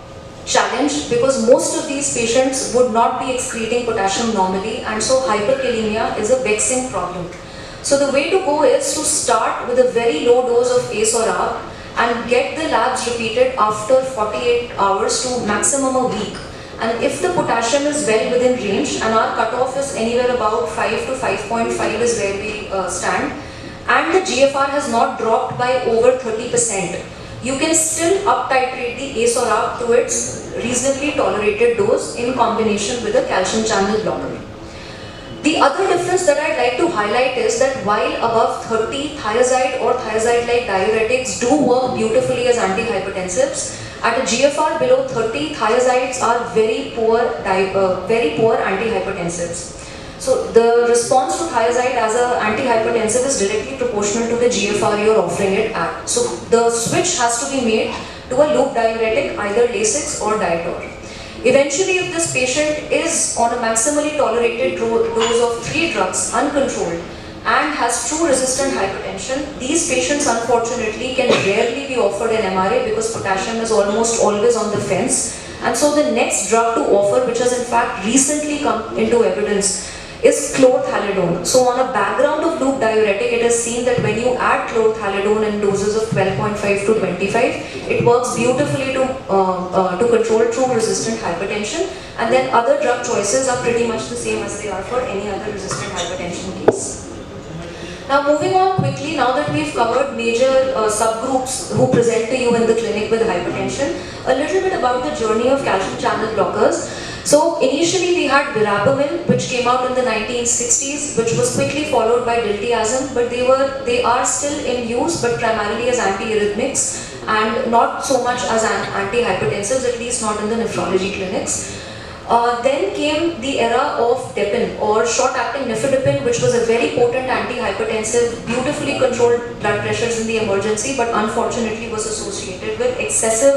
challenge because most of these patients would not be excreting potassium normally, and so hyperkalemia is a vexing problem. So the way to go is to start with a very low dose of ACE or ARB and get the labs repeated after 48 hours to maximum a week. And if the potassium is well within range and our cutoff is anywhere about 5 to 5.5 is where we stand, and the GFR has not dropped by over 30%, you can still up-titrate the ACE or ARB to its reasonably tolerated dose in combination with a calcium channel blocker. The other difference that I'd like to highlight is that while above 30, thiazide or thiazide-like diuretics do work beautifully as antihypertensives, at a GFR below 30, thiazides are very poor antihypertensives. So the response to thiazide as an antihypertensive is directly proportional to the GFR you're offering it at. So the switch has to be made to a loop diuretic, either Lasix or Diator. Eventually, if this patient is on a maximally tolerated dose of 3 drugs, uncontrolled, and has true resistant hypertension, these patients unfortunately can rarely be offered an MRA because potassium is almost always on the fence. And so the next drug to offer, which has in fact recently come into evidence, is chlorthalidone. So on a background of loop diuretic, it is seen that when you add chlorthalidone in doses of 12.5 to 25, it works beautifully to control true resistant hypertension, and then other drug choices are pretty much the same as they are for any other resistant hypertension case. Now moving on quickly, now that we've covered major subgroups who present to you in the clinic with hypertension, a little bit about the journey of calcium channel blockers. So initially we had verapamil, which came out in the 1960s, which was quickly followed by diltiazem, but they are still in use, but primarily as antiarrhythmics and not so much as antihypertensives, at least not in the nephrology clinics. Then came the era of Depin or short-acting nifedipine, which was a very potent antihypertensive, beautifully controlled blood pressures in the emergency, but unfortunately was associated with excessive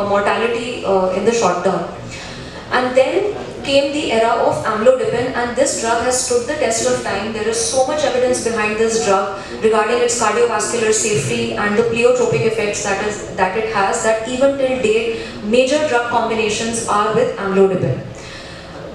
mortality in the short term. And then came the era of amlodipine, and this drug has stood the test of time. There is so much evidence behind this drug regarding its cardiovascular safety and the pleiotropic effects that it has, that even till date, major drug combinations are with amlodipine.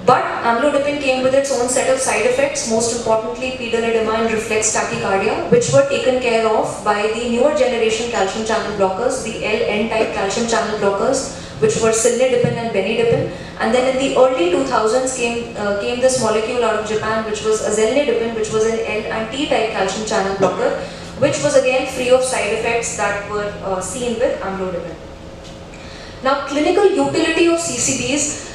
But amlodipine came with its own set of side effects, most importantly pedonedema and reflex tachycardia, which were taken care of by the newer generation calcium channel blockers, the L-N-type calcium channel blockers, which were cilnidipine and benidipine. And then in the early 2000s came this molecule out of Japan, which was azelnidipine, which was an L and T-type calcium channel blocker, which was again free of side effects that were seen with amlodipine. Now, clinical utility of CCBs,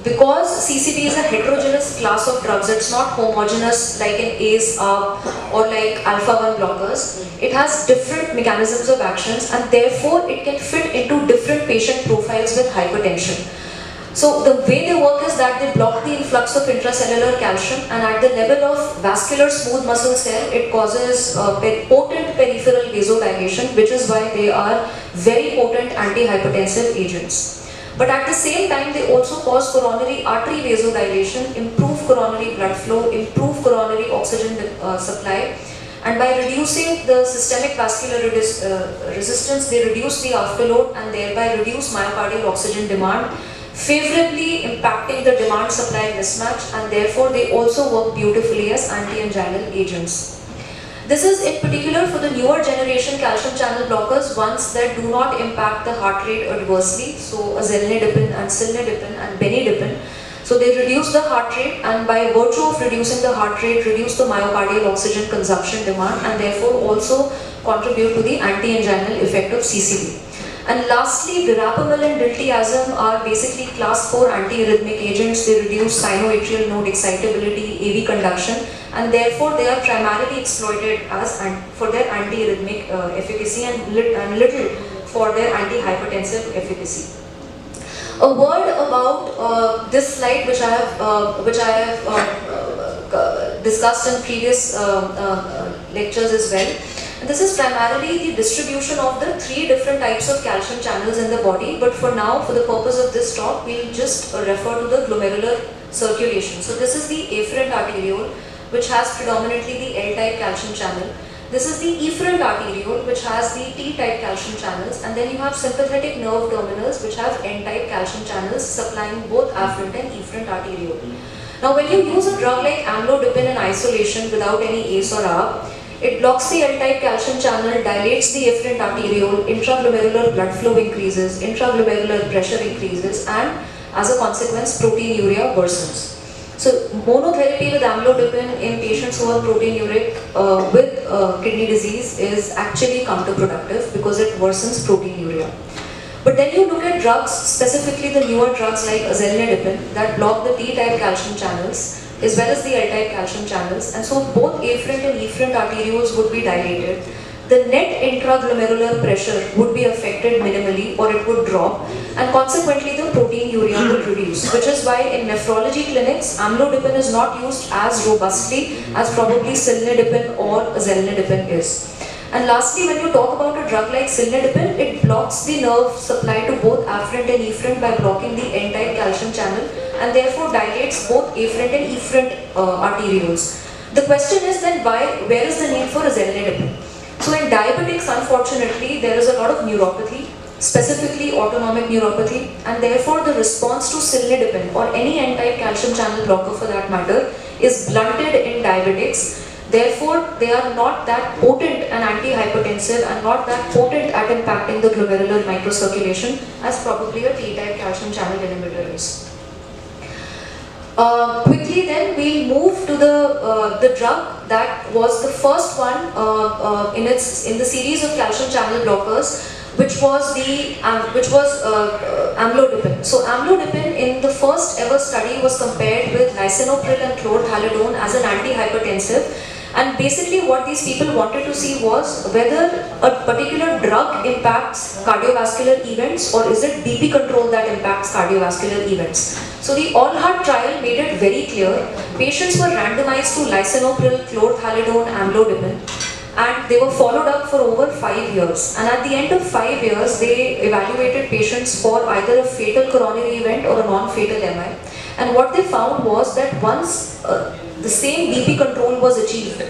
because CCB is a heterogeneous class of drugs, it's not homogeneous like an ACE, ARB or like alpha-1 blockers. It has different mechanisms of actions, and therefore it can fit into different patient profiles with hypertension. So the way they work is that they block the influx of intracellular calcium, and at the level of vascular smooth muscle cell, it causes potent peripheral vasodilation, which is why they are very potent antihypertensive agents. But at the same time, they also cause coronary artery vasodilation, improve coronary blood flow, improve coronary oxygen supply, and by reducing the systemic vascular resistance, they reduce the afterload and thereby reduce myocardial oxygen demand, favorably impacting the demand-supply mismatch, and therefore they also work beautifully as anti-anginal agents. This is in particular for the newer generation calcium channel blockers, ones that do not impact the heart rate adversely, so azelnidipine and cilnidipine and benidipine. So they reduce the heart rate, and by virtue of reducing the heart rate, reduce the myocardial oxygen consumption demand, and therefore also contribute to the anti-anginal effect of CCB. And lastly, verapamil and diltiazem are basically class 4 antiarrhythmic agents. They reduce sinoatrial node excitability, AV conduction, and therefore they are primarily exploited as for their antiarrhythmic efficacy and little for their antihypertensive efficacy. A word about this slide, which I have discussed in previous lectures as well. And this is primarily the distribution of the 3 different types of calcium channels in the body, but for now, for the purpose of this talk, we'll just refer to the glomerular circulation. So this is the afferent arteriole, which has predominantly the L-type calcium channel. This is the efferent arteriole, which has the T-type calcium channels, and then you have sympathetic nerve terminals, which have N-type calcium channels supplying both afferent and efferent arteriole. Now, when you use a drug like amlodipine in isolation without any ACE or ARB, it blocks the L-type calcium channel, dilates the efferent arteriole, intraglomerular blood flow increases, intraglomerular pressure increases, and as a consequence, proteinuria worsens. So, monotherapy with amlodipine in patients who are proteinuric with kidney disease is actually counterproductive because it worsens proteinuria. But then you look at drugs, specifically the newer drugs like azelnidipine that block the T-type calcium channels as well as the L-type calcium channels, and so both afferent and efferent arterioles would be dilated. The net intraglomerular pressure would be affected minimally, or it would drop, and consequently the proteinuria would reduce, which is why in nephrology clinics, amlodipine is not used as robustly as probably cilnidipine or azelnidipine is. And lastly, when you talk about a drug like cilnidipine, it blocks the nerve supply to both afferent and efferent by blocking the N-type calcium channel, and therefore dilates both afferent and efferent arterioles. The question is then where is the need for azelnidipine? So in diabetics, unfortunately, there is a lot of neuropathy, specifically autonomic neuropathy, and therefore the response to cilnidipine or any N-type calcium channel blocker for that matter is blunted in diabetics. Therefore, they are not that potent and antihypertensive and not that potent at impacting the glomerular microcirculation as probably a T-type calcium channel inhibitor is. Quickly then, we'll move to the drug that was the first one in the series of calcium channel blockers, which was amlodipine. So amlodipine in the first ever study was compared with lisinopril and chlorthalidone as an antihypertensive. And basically what these people wanted to see was whether a particular drug impacts cardiovascular events, or is it BP control that impacts cardiovascular events. So the ALL-HEART trial made it very clear. Patients were randomized to lisinopril, chlorthalidone, amlodipine, and they were followed up for over 5 years. And at the end of 5 years, they evaluated patients for either a fatal coronary event or a non-fatal MI. And what they found was that once the same BP control was achieved,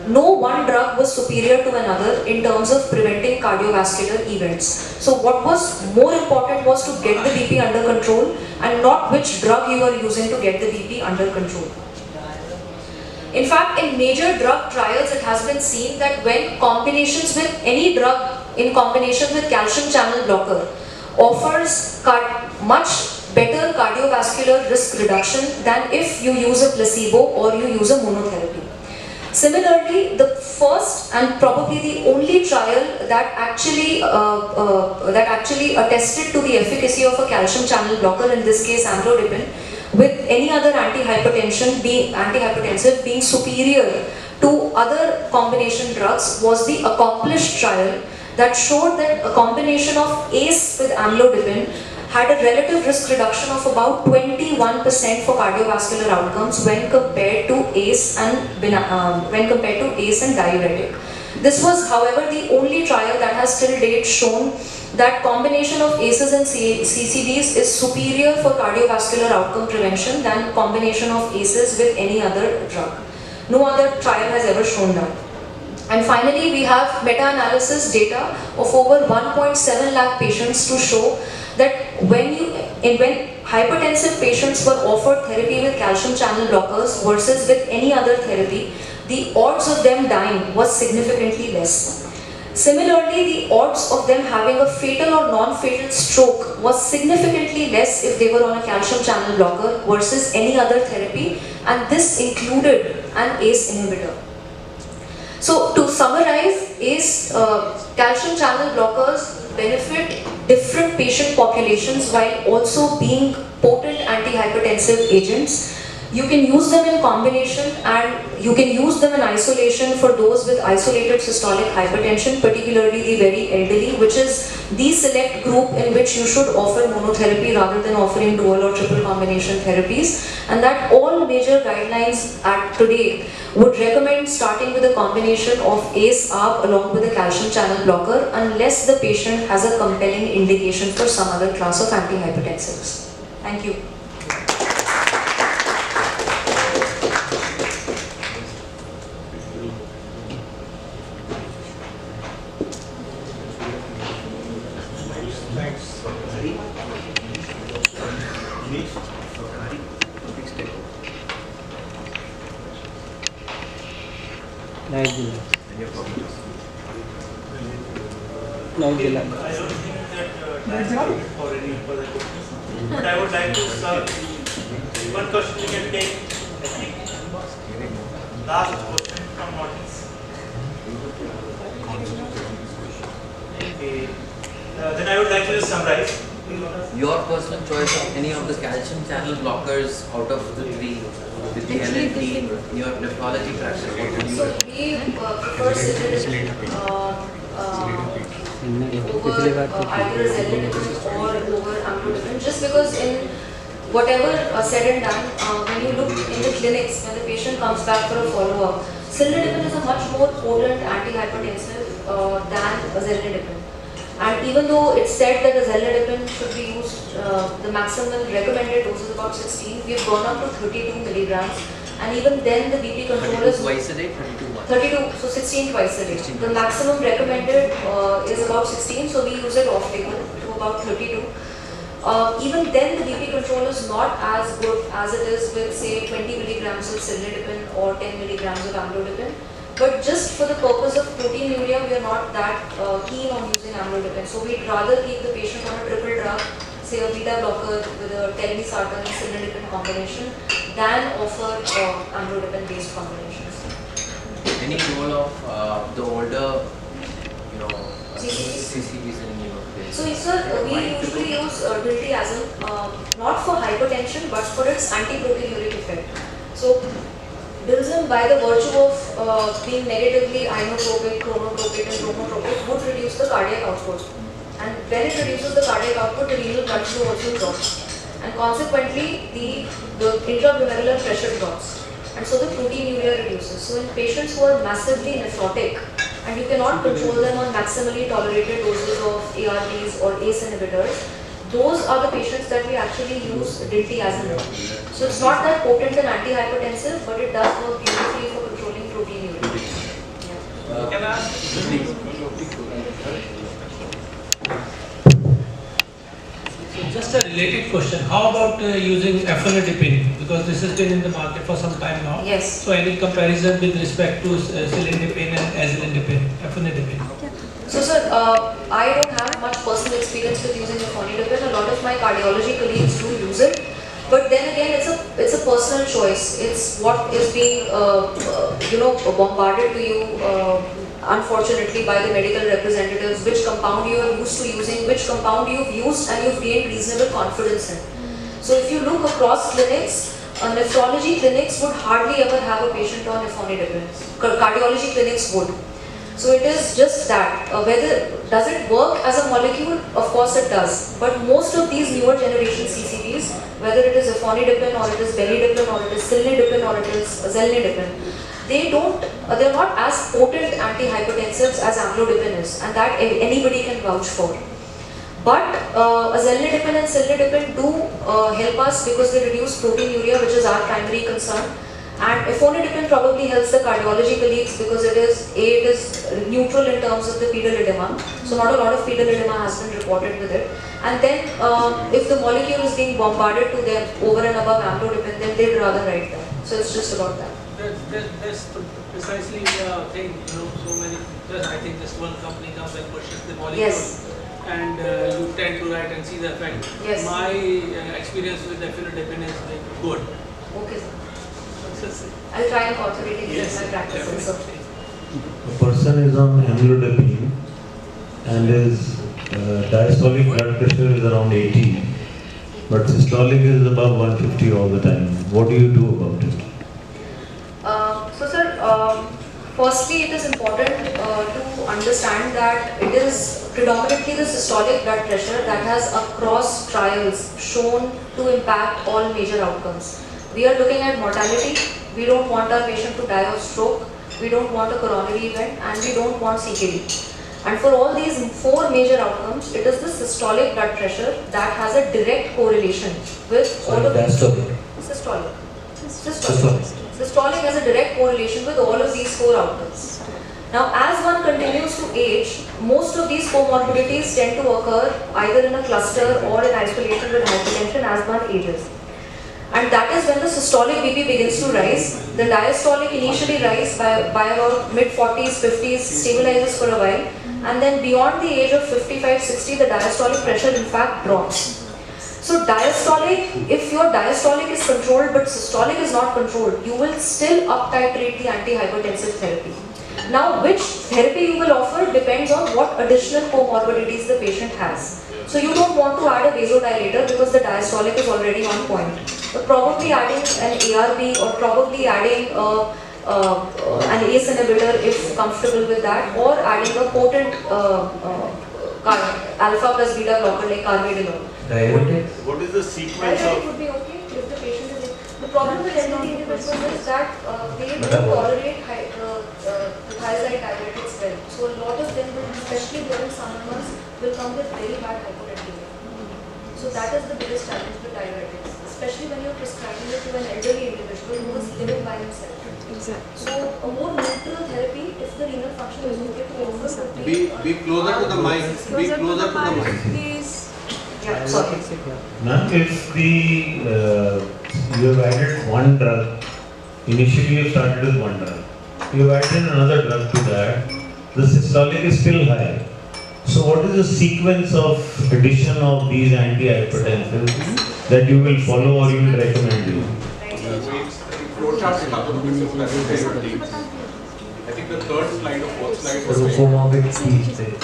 no one drug was superior to another in terms of preventing cardiovascular events. So what was more important was to get the BP under control, and not which drug you are using to get the BP under control. In fact, in major drug trials, it has been seen that when combinations with any drug in combination with calcium channel blocker offers much better cardiovascular risk reduction than if you use a placebo or you use a monotherapy. Similarly, the first and probably the only trial that actually attested to the efficacy of a calcium channel blocker, in this case amlodipine, with any other antihypertensive being superior to other combination drugs, was the ACCOMPLISH trial that showed that a combination of ACE with amlodipine had a relative risk reduction of about 21% for cardiovascular outcomes when compared to ACE and diuretic. This was, however, the only trial that has till date shown that combination of ACEs and CCBs is superior for cardiovascular outcome prevention than combination of ACEs with any other drug. No other trial has ever shown that. And finally, we have meta-analysis data of over 1.7 lakh patients to show that when hypertensive patients were offered therapy with calcium channel blockers versus with any other therapy, the odds of them dying was significantly less. Similarly, the odds of them having a fatal or non-fatal stroke was significantly less if they were on a calcium channel blocker versus any other therapy, and this included an ACE inhibitor. So to summarize, calcium channel blockers benefit different patient populations while also being potent antihypertensive agents. You can use them in combination, and you can use them in isolation for those with isolated systolic hypertension, particularly the very elderly, which is the select group in which you should offer monotherapy rather than offering dual or triple combination therapies. And that all major guidelines today would recommend starting with a combination of ACE-ARB along with a calcium channel blocker, unless the patient has a compelling indication for some other class of antihypertensives. Thank you. But I would like to start one question we can take. I think last question from audience. Okay. Then I would like to just summarize. Your personal choice of any of the calcium channel blockers out of the three, with the LNP, your nephrology practice, what would you So we prefer cilnidipine over either zelnidipine or over amlodipine, just because in whatever said and done, when you look in the clinics, when the patient comes back for a follow-up, cilnidipine is a much more potent antihypertensive than zelnidipine. And even though it's said that the zelnidipine should be used, the maximum recommended dose is about 16, we've gone up to 32 milligrams. And even then the BP control is twice a day, 32 once. 32, so 16 twice a day. The maximum recommended is about 16, so we use it off-label to about 32. Even then the BP control is not as good as it is with say 20 milligrams of cilnidipine or 10 milligrams of amlodipine. But just for the purpose of proteinuria, we are not that keen on using amlodipine. So we'd rather keep the patient on a triple drug, say a beta blocker with a telmisartan cilnidipine combination, than offer amlodipine based combinations. any role of the older, CCBs? CCBs in So, sir, we usually use diltiazem not for hypertension but for its anti-proteinuric effect. So, diltiazem, by the virtue of being negatively inotropic, chronotropic, and chromotropic, would reduce the cardiac output. And when it reduces the cardiac output, the renal blood flow also drops. And consequently, the intraglomerular pressure drops. And so the proteinuria reduces. So, in patients who are massively nephrotic, and you cannot control them on maximally tolerated doses of ARBs or ACE inhibitors, those are the patients that we actually use diltiazem. So it's not that potent and antihypertensive, but it does work beautifully for controlling proteinuria. Can I ask? So just a related question. How about using ephonidipine? Because this has been in the market for some time now. Yes. So any comparison with respect to cilindipine and azilindipine, ephonidipine? So sir, I don't have much personal experience with using ephonidipine. A lot of my cardiology colleagues do use it. But then again, it's a personal choice. It's what is being bombarded to you unfortunately by the medical representatives, which compound you are used to using, which compound you've used and you've gained reasonable confidence in. So if you look across clinics, nephrology clinics would hardly ever have a patient on ephonidipine. Cardiology clinics would. So it is just that. Whether does it work as a molecule? Of course it does. But most of these newer generation CCBs, whether it is ephonidipine or it is belidipine or it is cilnidipine or it is zelnidipine, they're not as potent antihypertensives as amlodipine is, and that anybody can vouch for. But zelnidipine and cilnidipine do help us because they reduce proteinuria, which is our primary concern. And ephonidipine probably helps the cardiology colleagues because it is neutral in terms of the pedal edema. So not a lot of pedal edema has been reported with it. And then if the molecule is being bombarded to them over and above amlodipine, then they'd rather write that. So it's just about that. That's precisely the thing, so many, I think just one company comes and pushes the molecule. Yes. And you tend to write and see the effect. Yes. My experience with ephonidipine is like good. Okay, sir. I'll try incorporating it in my practice. So. A person is on amlodipine and his diastolic blood pressure is around 80, but systolic is above 150 all the time. What do you do about it? So sir, firstly it is important to understand that it is predominantly the systolic blood pressure that has across trials shown to impact all major outcomes. We are looking at mortality. We don't want our patient to die of stroke. We don't want a coronary event, and we don't want CKD. And for all these four major outcomes, it is the systolic blood pressure that has a direct correlation with all of these. Systolic. Systolic has a direct correlation with all of these four outcomes. Now, as one continues to age, most of these comorbidities tend to occur either in a cluster or in isolation with hypertension as one ages. And that is when the systolic BP begins to rise. The diastolic initially rises by about mid-40s, 50s, stabilizes for a while, and then beyond the age of 55-60, the diastolic pressure in fact drops. So diastolic, if your diastolic is controlled but systolic is not controlled, you will still up-titrate the antihypertensive therapy. Now, which therapy you will offer depends on what additional comorbidities the patient has. So you don't want to add a vasodilator because the diastolic is already on point. But probably adding an ARB or probably adding an ACE inhibitor if comfortable with that, or adding a potent alpha plus beta blocker like carvedilol. What is the sequence Diabetic of? would be okay if the patient is. The problem with NDT inhibitors is that they don't tolerate thiazide diuretics well. So a lot of them, especially during summer months, will come with very bad hypotension. So that is the biggest challenge with diuretics, especially when you're prescribing it to an elderly individual who is living by himself. Exactly. So a more neutral therapy, if the renal function is okay to offer, would be closer to the mic. Be closer to the mic. Please. Yeah, sorry. Now, if you have added one drug, initially you started with one drug, you have added another drug to that, the systolic is still high. So what is the sequence of addition of these antihypertensives that you will follow or you will recommend you? I think think the third slide or fourth slide was So comorbid speech therapy.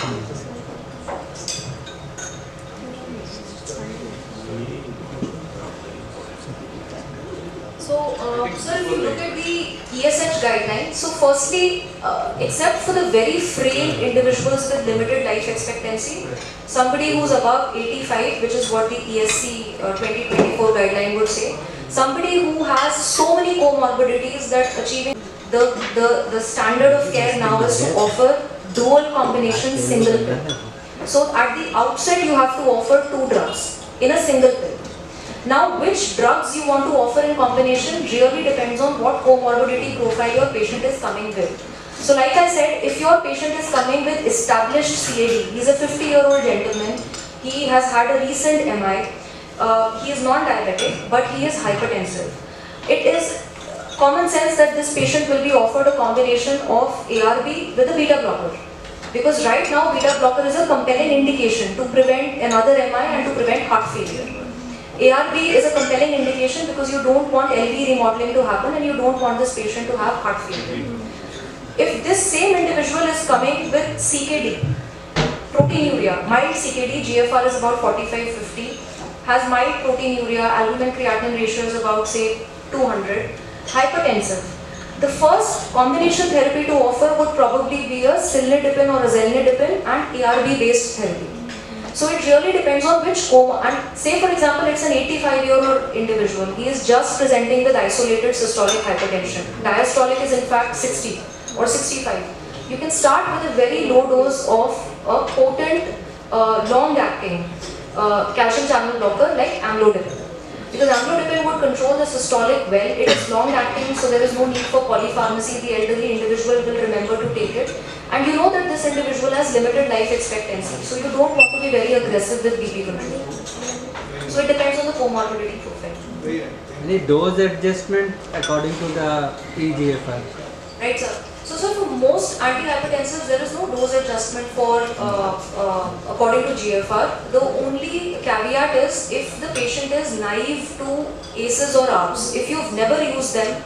So, sir, if you look at the ESH guidelines, so firstly, except for the very frail individuals with limited life expectancy, somebody who's above 85, which is what the ESC 2024 guideline would say, somebody who has so many comorbidities that achieving the standard of care now is to offer dual combination single pill. So at the outset, you have to offer 2 drugs in a single pill. Now, which drugs you want to offer in combination really depends on what comorbidity profile your patient is coming with. So like I said, if your patient is coming with established CAD, he's a 50-year-old gentleman, he has had a recent MI, he is non-diabetic, but he is hypertensive. It is common sense that this patient will be offered a combination of ARB with a beta blocker. Because right now, beta blocker is a compelling indication to prevent another MI and to prevent heart failure. ARB is a compelling indication because you don't want LV remodeling to happen and you don't want this patient to have heart failure. If this same individual is coming with CKD, proteinuria, mild CKD, GFR is about 45-50, has mild proteinuria, albumin creatinine ratio is about say 200, hypertensive. The first combination therapy to offer would probably be a cilnidipine or a zelnidipine and ARB based therapy. So it really depends on which coma, and say for example it's an 85-year-old individual, he is just presenting with isolated systolic hypertension. Diastolic is in fact 60 or 65. You can start with a very low dose of a potent, long-acting calcium channel blocker like amlodipine. Because amlodipine would control the systolic well, it is long-acting, so there is no need for polypharmacy, the elderly individual will remember to take it. And you know that this individual has limited life expectancy, so you don't want to be very aggressive with BP control. So it depends on the comorbidity profile. Any dose adjustment according to the eGFR? Right, sir. So, sir, for most antihypertensives, there is no dose adjustment for according to GFR. The only caveat is if the patient is naive to ACEs or ARBs, if you've never used them,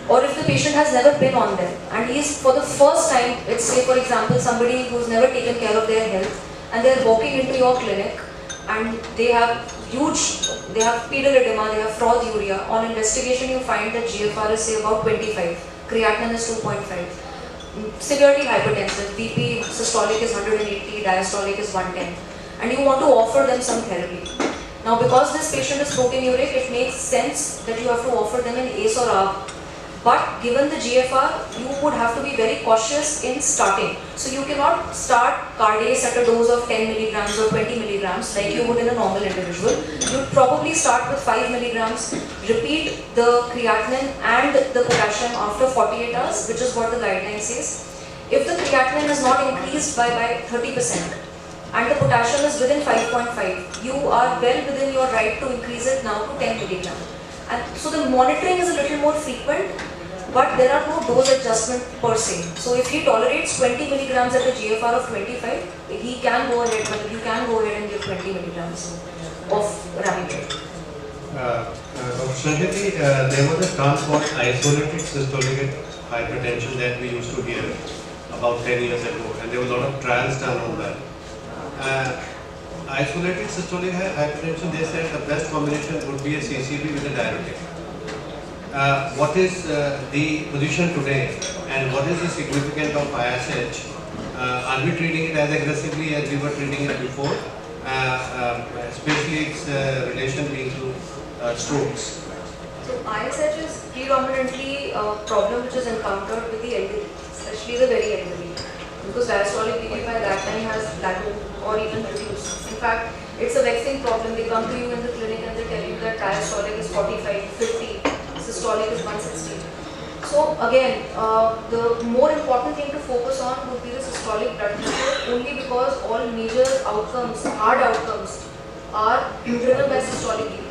or if the patient has never been on them, and he is for the first time, let's say for example somebody who's never taken care of their health, and they're walking into your clinic, and they have pedal edema, they have frothuria. On investigation, you find that GFR is say about 25. Creatinine is 2.5, severely hypertensive, BP systolic is 180, diastolic is 110, and you want to offer them some therapy. Now because this patient is proteinuric, it makes sense that you have to offer them an ACE or ARB. But given the GFR, you would have to be very cautious in starting. So you cannot start Cardase at a dose of 10 milligrams or 20 milligrams like you would in a normal individual. You would probably start with 5 milligrams, repeat the creatinine and the potassium after 48 hours, which is what the guideline says. If the creatinine is not increased by 30% and the potassium is within 5.5, you are well within your right to increase it now to 10 milligrams. And so the monitoring is a little more frequent, but there are no dose adjustment per se. So if he tolerates 20 milligrams at a GFR of 25, he can go ahead, but you can go ahead and give 20 milligrams of Ramiprid. Unfortunately, there was a term called isolated systolic hypertension that we used to hear about 10 years ago, and there was a lot of trials done on that. Isolated systolic hypertension, they said the best combination would be a CCB with a diuretic. What is the position today, and what is the significance of ISH? Are we treating it as aggressively as we were treating it before, especially its relation being to strokes? So ISH is predominantly a problem which is encountered with the elderly, especially the very elderly, because diastolic BP by that time has plateaued or even reduced. In fact, it's a vexing problem. They come to you in the clinic and they tell you that diastolic is 45, 50, systolic is 160. So again, the more important thing to focus on would be the systolic blood pressure, only because all major outcomes, hard outcomes, are driven by systolic BP.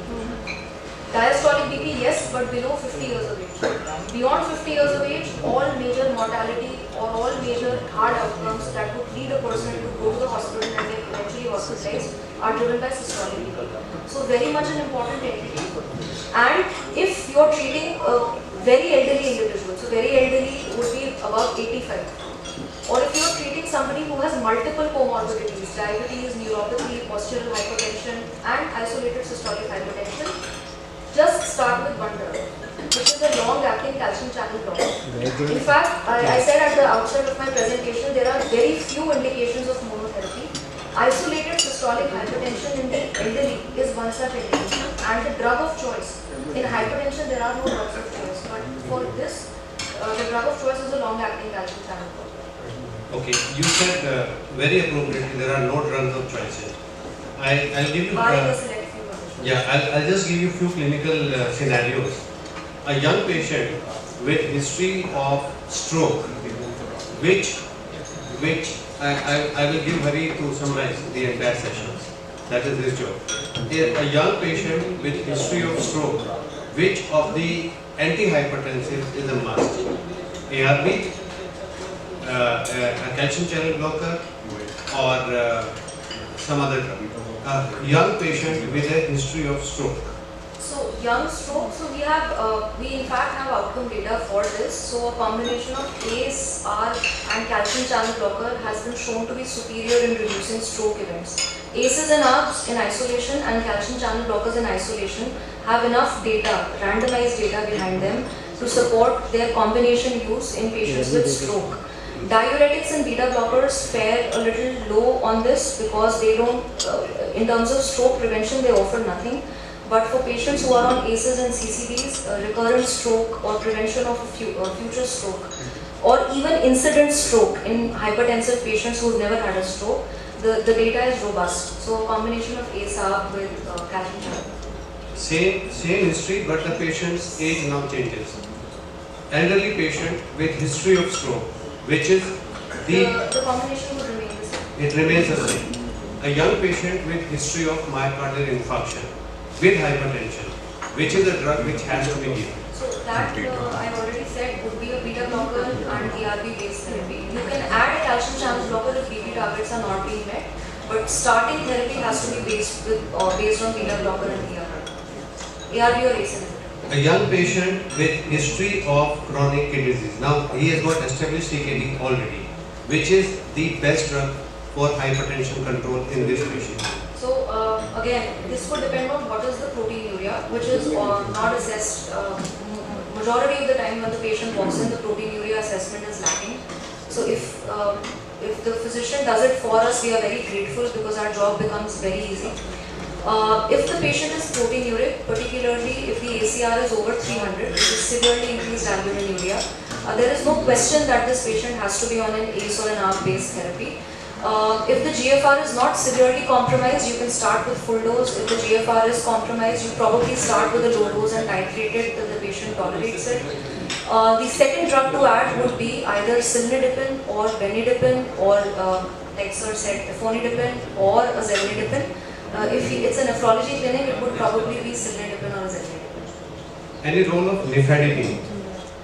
Diastolic BP, yes, but below 50 years of age. Beyond 50 years of age, all major mortality or all major hard outcomes that would lead a person to go to the hospital and get eventually hospitalized are driven by systolic BP. So very much an important entity. And if you are treating a very elderly individual, so So very elderly would be above 85. Or if you are treating somebody who has multiple comorbidities, diabetes, neuropathy, postural hypertension and isolated systolic hypertension, just start with one drug, which is a long-acting calcium channel blocker. In fact, I said at the outset of my presentation, there are very few indications of monotherapy. Isolated systolic hypertension in the elderly is one such indication, and the drug of choice. In hypertension, there are no drugs of choice, but for this, the drug of choice is a long-acting calcium channel blocker. Okay, you said very appropriately there are no drugs of choices. I'll give you. I'll just give you a few clinical scenarios. A young patient with history of stroke, which I will give Hari to summarize the entire sessions. That is his job. A young patient with history of stroke, which of the antihypertensive is a must? ARB, a calcium channel blocker, or some other drug. A young patient with a history of stroke. So young stroke, so we in fact have outcome data for this. So a combination of ACE, ARB and calcium channel blocker has been shown to be superior in reducing stroke events. ACEs and ARBs in isolation and calcium channel blockers in isolation have enough data, randomized data behind them to support their combination use in patients with stroke. Diuretics and beta blockers fare a little low on this because they don't, in terms of stroke prevention, they offer nothing. But for patients who are on ACEs and CCBs, recurrent stroke or prevention of future stroke, or even incident stroke in hypertensive patients who have never had a stroke, the data is robust. So a combination of ACE-ARB with calcium channel. Same history, but the patient's age now changes. Elderly patient with history of stroke, which is the combination would remain the same. It remains the same. A young patient with history of myocardial infarction with hypertension, which is a drug which has to be given. So that I already said would be a beta blocker and ARB based therapy. You can add a calcium channel blocker if BP targets are not being met, but starting therapy has to be based on beta blocker and ARB or ACE inhibitor. A young patient with history of chronic kidney disease. Now he has got established CKD already, which is the best drug for hypertension control in this patient. So again, this would depend on what is the proteinuria, which is not assessed. Majority of the time when the patient walks in, the proteinuria assessment is lacking. So if the physician does it for us, we are very grateful because our job becomes very easy. If the patient is proteinuric, particularly if the ACR is over 300, which is severely increased albuminuria, there is no question that this patient has to be on an ACE or an ARB-based therapy. If the GFR is not severely compromised, you can start with full dose. If the GFR is compromised, you probably start with a low dose and titrate it till the patient tolerates it. The second drug to add would be either cilnidipine or benidipine or, like sir said, efonidipine or a zelnidipine. If it's a nephrology clinic, it would probably be cilnidipine or zelnidipine. Any role of nifedipine?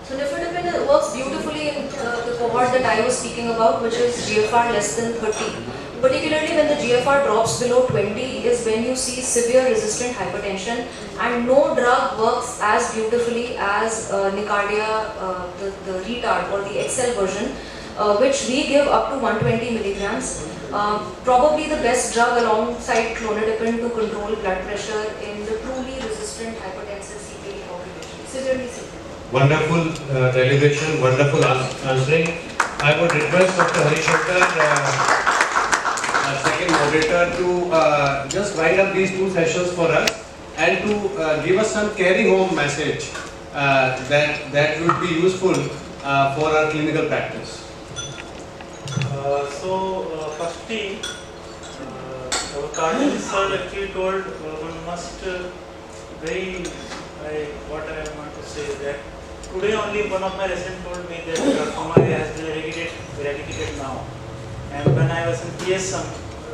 So nifedipine works beautifully in the cohort that I was speaking about, which is GFR less than 30. Particularly when the GFR drops below 20 is when you see severe resistant hypertension, and no drug works as beautifully as Nicardia, the retard or the XL version, which we give up to 120 milligrams. Probably the best drug alongside clonidipine to control blood pressure in the truly resistant hypertensive CKD population, severely sick. Wonderful deliberation, wonderful answering. I would request Dr. Harishankar, our second moderator, to just wind up these two sessions for us and to give us some carry home message that would be useful for our clinical practice. Firstly, our cardiologist sir actually told one must what I want to say is that today only one of my residents told me that glaucoma has been eradicated now. And when I was in PSM,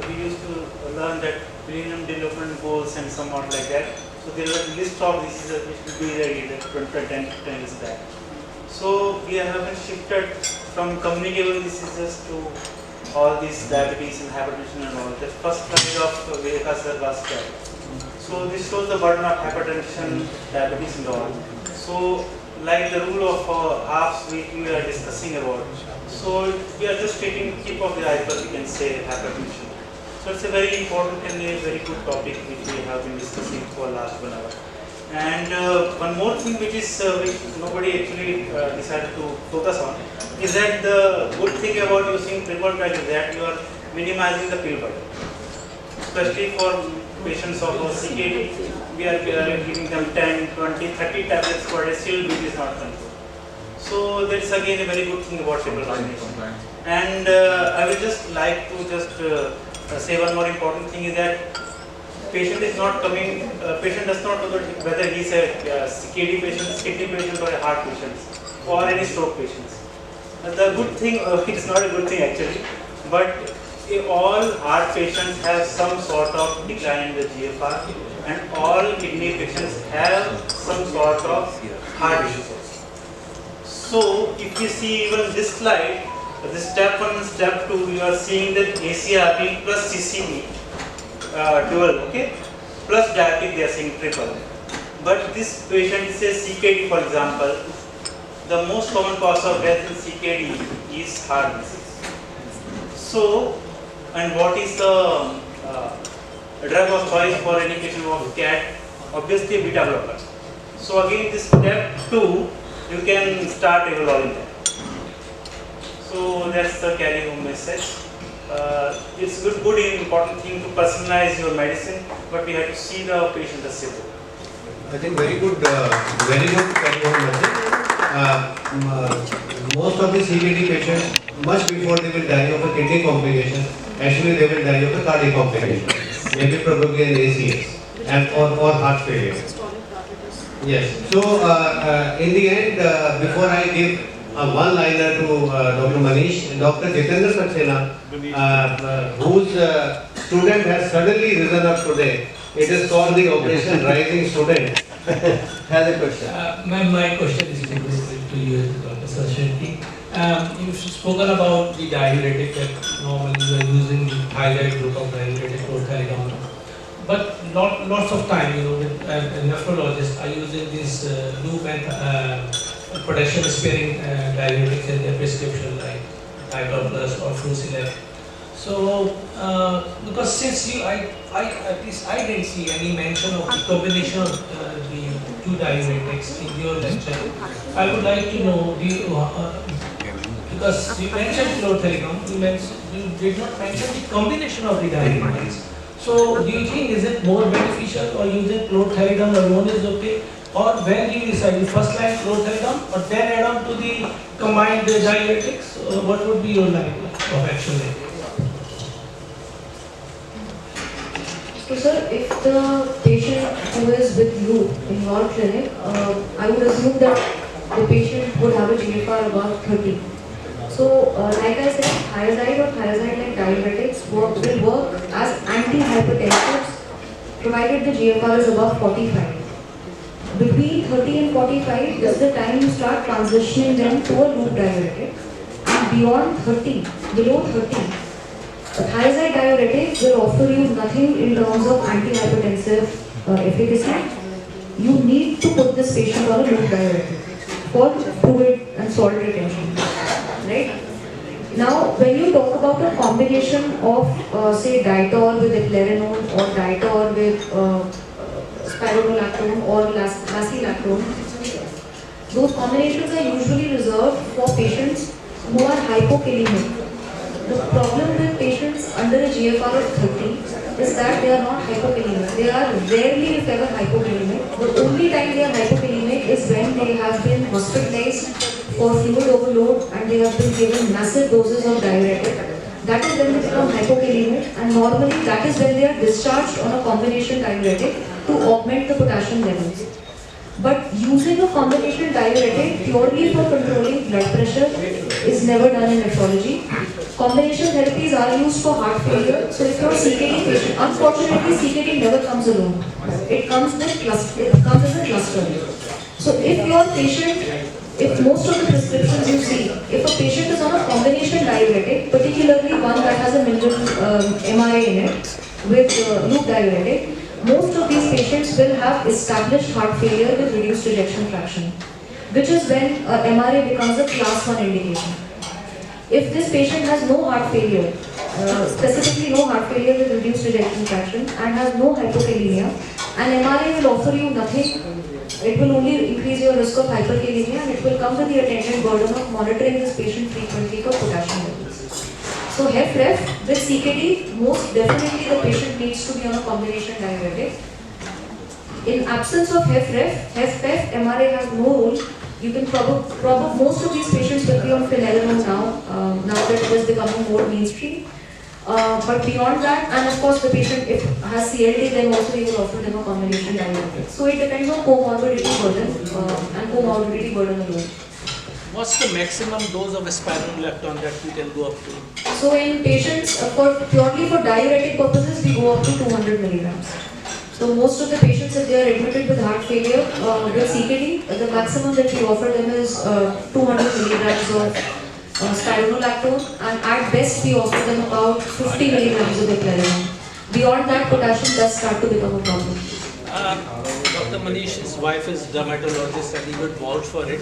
we used to learn that Millennium Development Goals and somewhat like that. So there was a list of diseases which will be eradicated 10 years back. So we have been shifted from communicable diseases to all these diabetes and hypertension and all. The first slide of Viveka sir was that. So this shows the burden of hypertension, diabetes and all. So like the rule of halves which we are discussing about. So we are just taking tip of the iceberg, we can say, hypertension. So it's a very important and a very good topic which we have been discussing for last 1 hour. And one more thing which is which nobody actually decided to focus on is that the good thing about using triple drug is that you are minimizing the pill burden. Especially for patients of CKD, we are giving them 10, 20, 30 tablets per day, still it is not controlled. So that's again a very good thing about triple combination. And I would just like to say one more important thing is that patient is not coming, patient does not know whether he is a CKD patient, kidney patient or a heart patient or any stroke patients. The good thing, it's not a good thing actually, but all heart patients have some sort of decline in the GFR and all kidney patients have some sort of heart issues. So if you see even this slide, this step 1 and step 2, you are seeing that ACRP plus CCD dual, okay, plus diabetic they are seeing triple. But this patient says CKD, for example, the most common cause of death in CKD is heart disease. So, and what is the drug of choice for any patient of CAD? Obviously beta blocker. So again this step 2, you can start evaluating that. So that's the carry home message. It's good important thing to personalize your medicine, but we have to see the patient as simple. I think very good carry home message. Most of the CKD patients, much before they will die of a kidney complication, actually they will die of a cardiac complication, maybe probably an ACS and or heart failure. Yes. So in the end, before I give one liner to Dr. Manish, Dr. Jitendra Saxena, whose student has suddenly risen up today. It is called the Operation Rising Student. Has a question. My question is to you, Dr. Sashanti. You've spoken about the diuretic that normally you are using the thyroid group of diuretic chlorthalidone. But lots of time, nephrologists are using these new potassium sparing diuretics in their prescription, like Titor Plus or Frusilec. So, because since at least I didn't see any mention of the combination of the two diuretics in your lecture, I would like to know, because you mentioned chlorthalidone, you did not mention the combination of the diuretics. So, do you think is it more beneficial or using chlorthalidone alone is okay? Or when you decide the first line chlorthalidone, but then add on to the combined diuretics, what would be your line of action there? So sir, if the patient who is with you in your clinic, I would assume that the patient would have a GFR above 30. So like I said, thiazide or thiazide-like diuretics will work as antihypertensives provided the GFR is above 45. Between 30 and 45 is the time you start transitioning them to a loop diuretic. And beyond 30, below 30, a thiazide diuretic will offer you nothing in terms of antihypertensive efficacy. You need to put this patient on a loop diuretic for fluid and salt retention. Right? Now, when you talk about a combination of, say, Ditor with eplerenone or Ditor with spironolactone or lacilactone, those combinations are usually reserved for patients who are hypokalemic. The problem with patients under a GFR of 30 is that they are not hypokalemic. They are rarely, if ever, hypokalemic. The only time they are hypokalemic is when they have been hospitalized for fluid overload and they have been given massive doses of diuretic. That is when they become hypokalemic, and normally that is when they are discharged on a combination diuretic to augment the potassium levels. But using a combination diuretic purely for controlling blood pressure is never done in nephrology. Combination therapies are used for heart failure. So if you're a CKD patient, unfortunately CKD never comes alone. It comes as a cluster. So if your patient, if most of the prescriptions you see, if a patient is on a combination diuretic, particularly one that has a mineral MRA in it with loop diuretic, most of these patients will have established heart failure with reduced ejection fraction. which is when MRA becomes a class 1 indication. If this patient has no heart failure, specifically no heart failure with reduced ejection fraction and has no hypokalemia, and MRA will offer you nothing. It will only increase your risk of hyperkalemia, and it will come with the attendant burden of monitoring this patient frequently for potassium levels. So HFrEF with CKD, most definitely the patient needs to be on a combination diuretic. In absence of HFrEF, HFpEF, MRA has no role. You can probably most of these patients will be on finerenone now that it is becoming more mainstream. But beyond that, and of course the patient if has CLD, then also you will offer them a combination diuretic. So it depends on comorbidity burden and comorbidity burden alone. What's the maximum dose of spironolactone that we can go up to? So in patients, purely for diuretic purposes, we go up to 200 milligrams. So most of the patients, if they are admitted with heart failure with CKD, the maximum that we offer them is 200 milligrams of spironolactone, and at best we offer them about 50 milligrams of eclairine. Beyond that, potassium does start to become a problem. Dr. Manish's wife is dermatologist and he would vouch for it.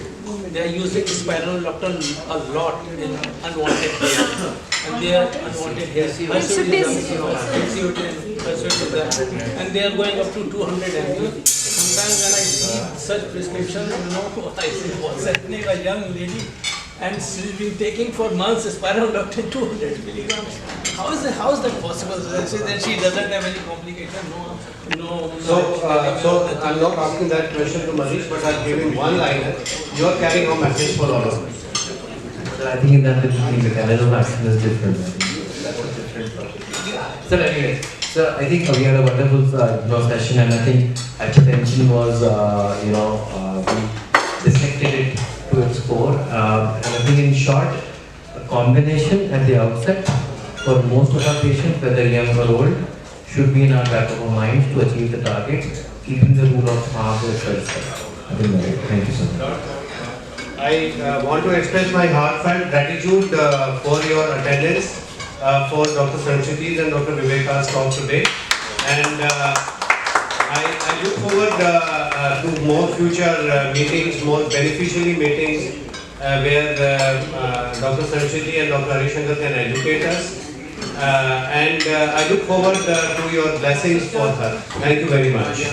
They are using spironolactone a lot in unwanted hair. And they are unwanted hair. And they are going up to 200 mg. Sometimes when I see such prescriptions, I say, what's happening? A young lady, and she's been taking for months spironolactone 200 milligrams. How is that possible? Then she doesn't have any complication. So I'm not asking that question to Manish, but I'll give him one liner. You are carrying a message for all of us. I think in that the mechanism of action is different. That's a different topic. So anyway, so I think we had a wonderful session, and I think hypertension was, we dissected it to its core. And I think in short, a combination at the outset for most of our patients, whether young or old, should be in our back of our minds to achieve the target, keeping the rule of half the first. I think that's it. Thank you so much. I want to express my heartfelt gratitude for your attendance, for Dr. Sanchiti and Dr. Viveka's talk today. And I look forward to more future meetings, more beneficially meetings where Dr. Sanchiti and Dr. Harishankar can educate us. And I look forward to your blessings for her. Thank you very much.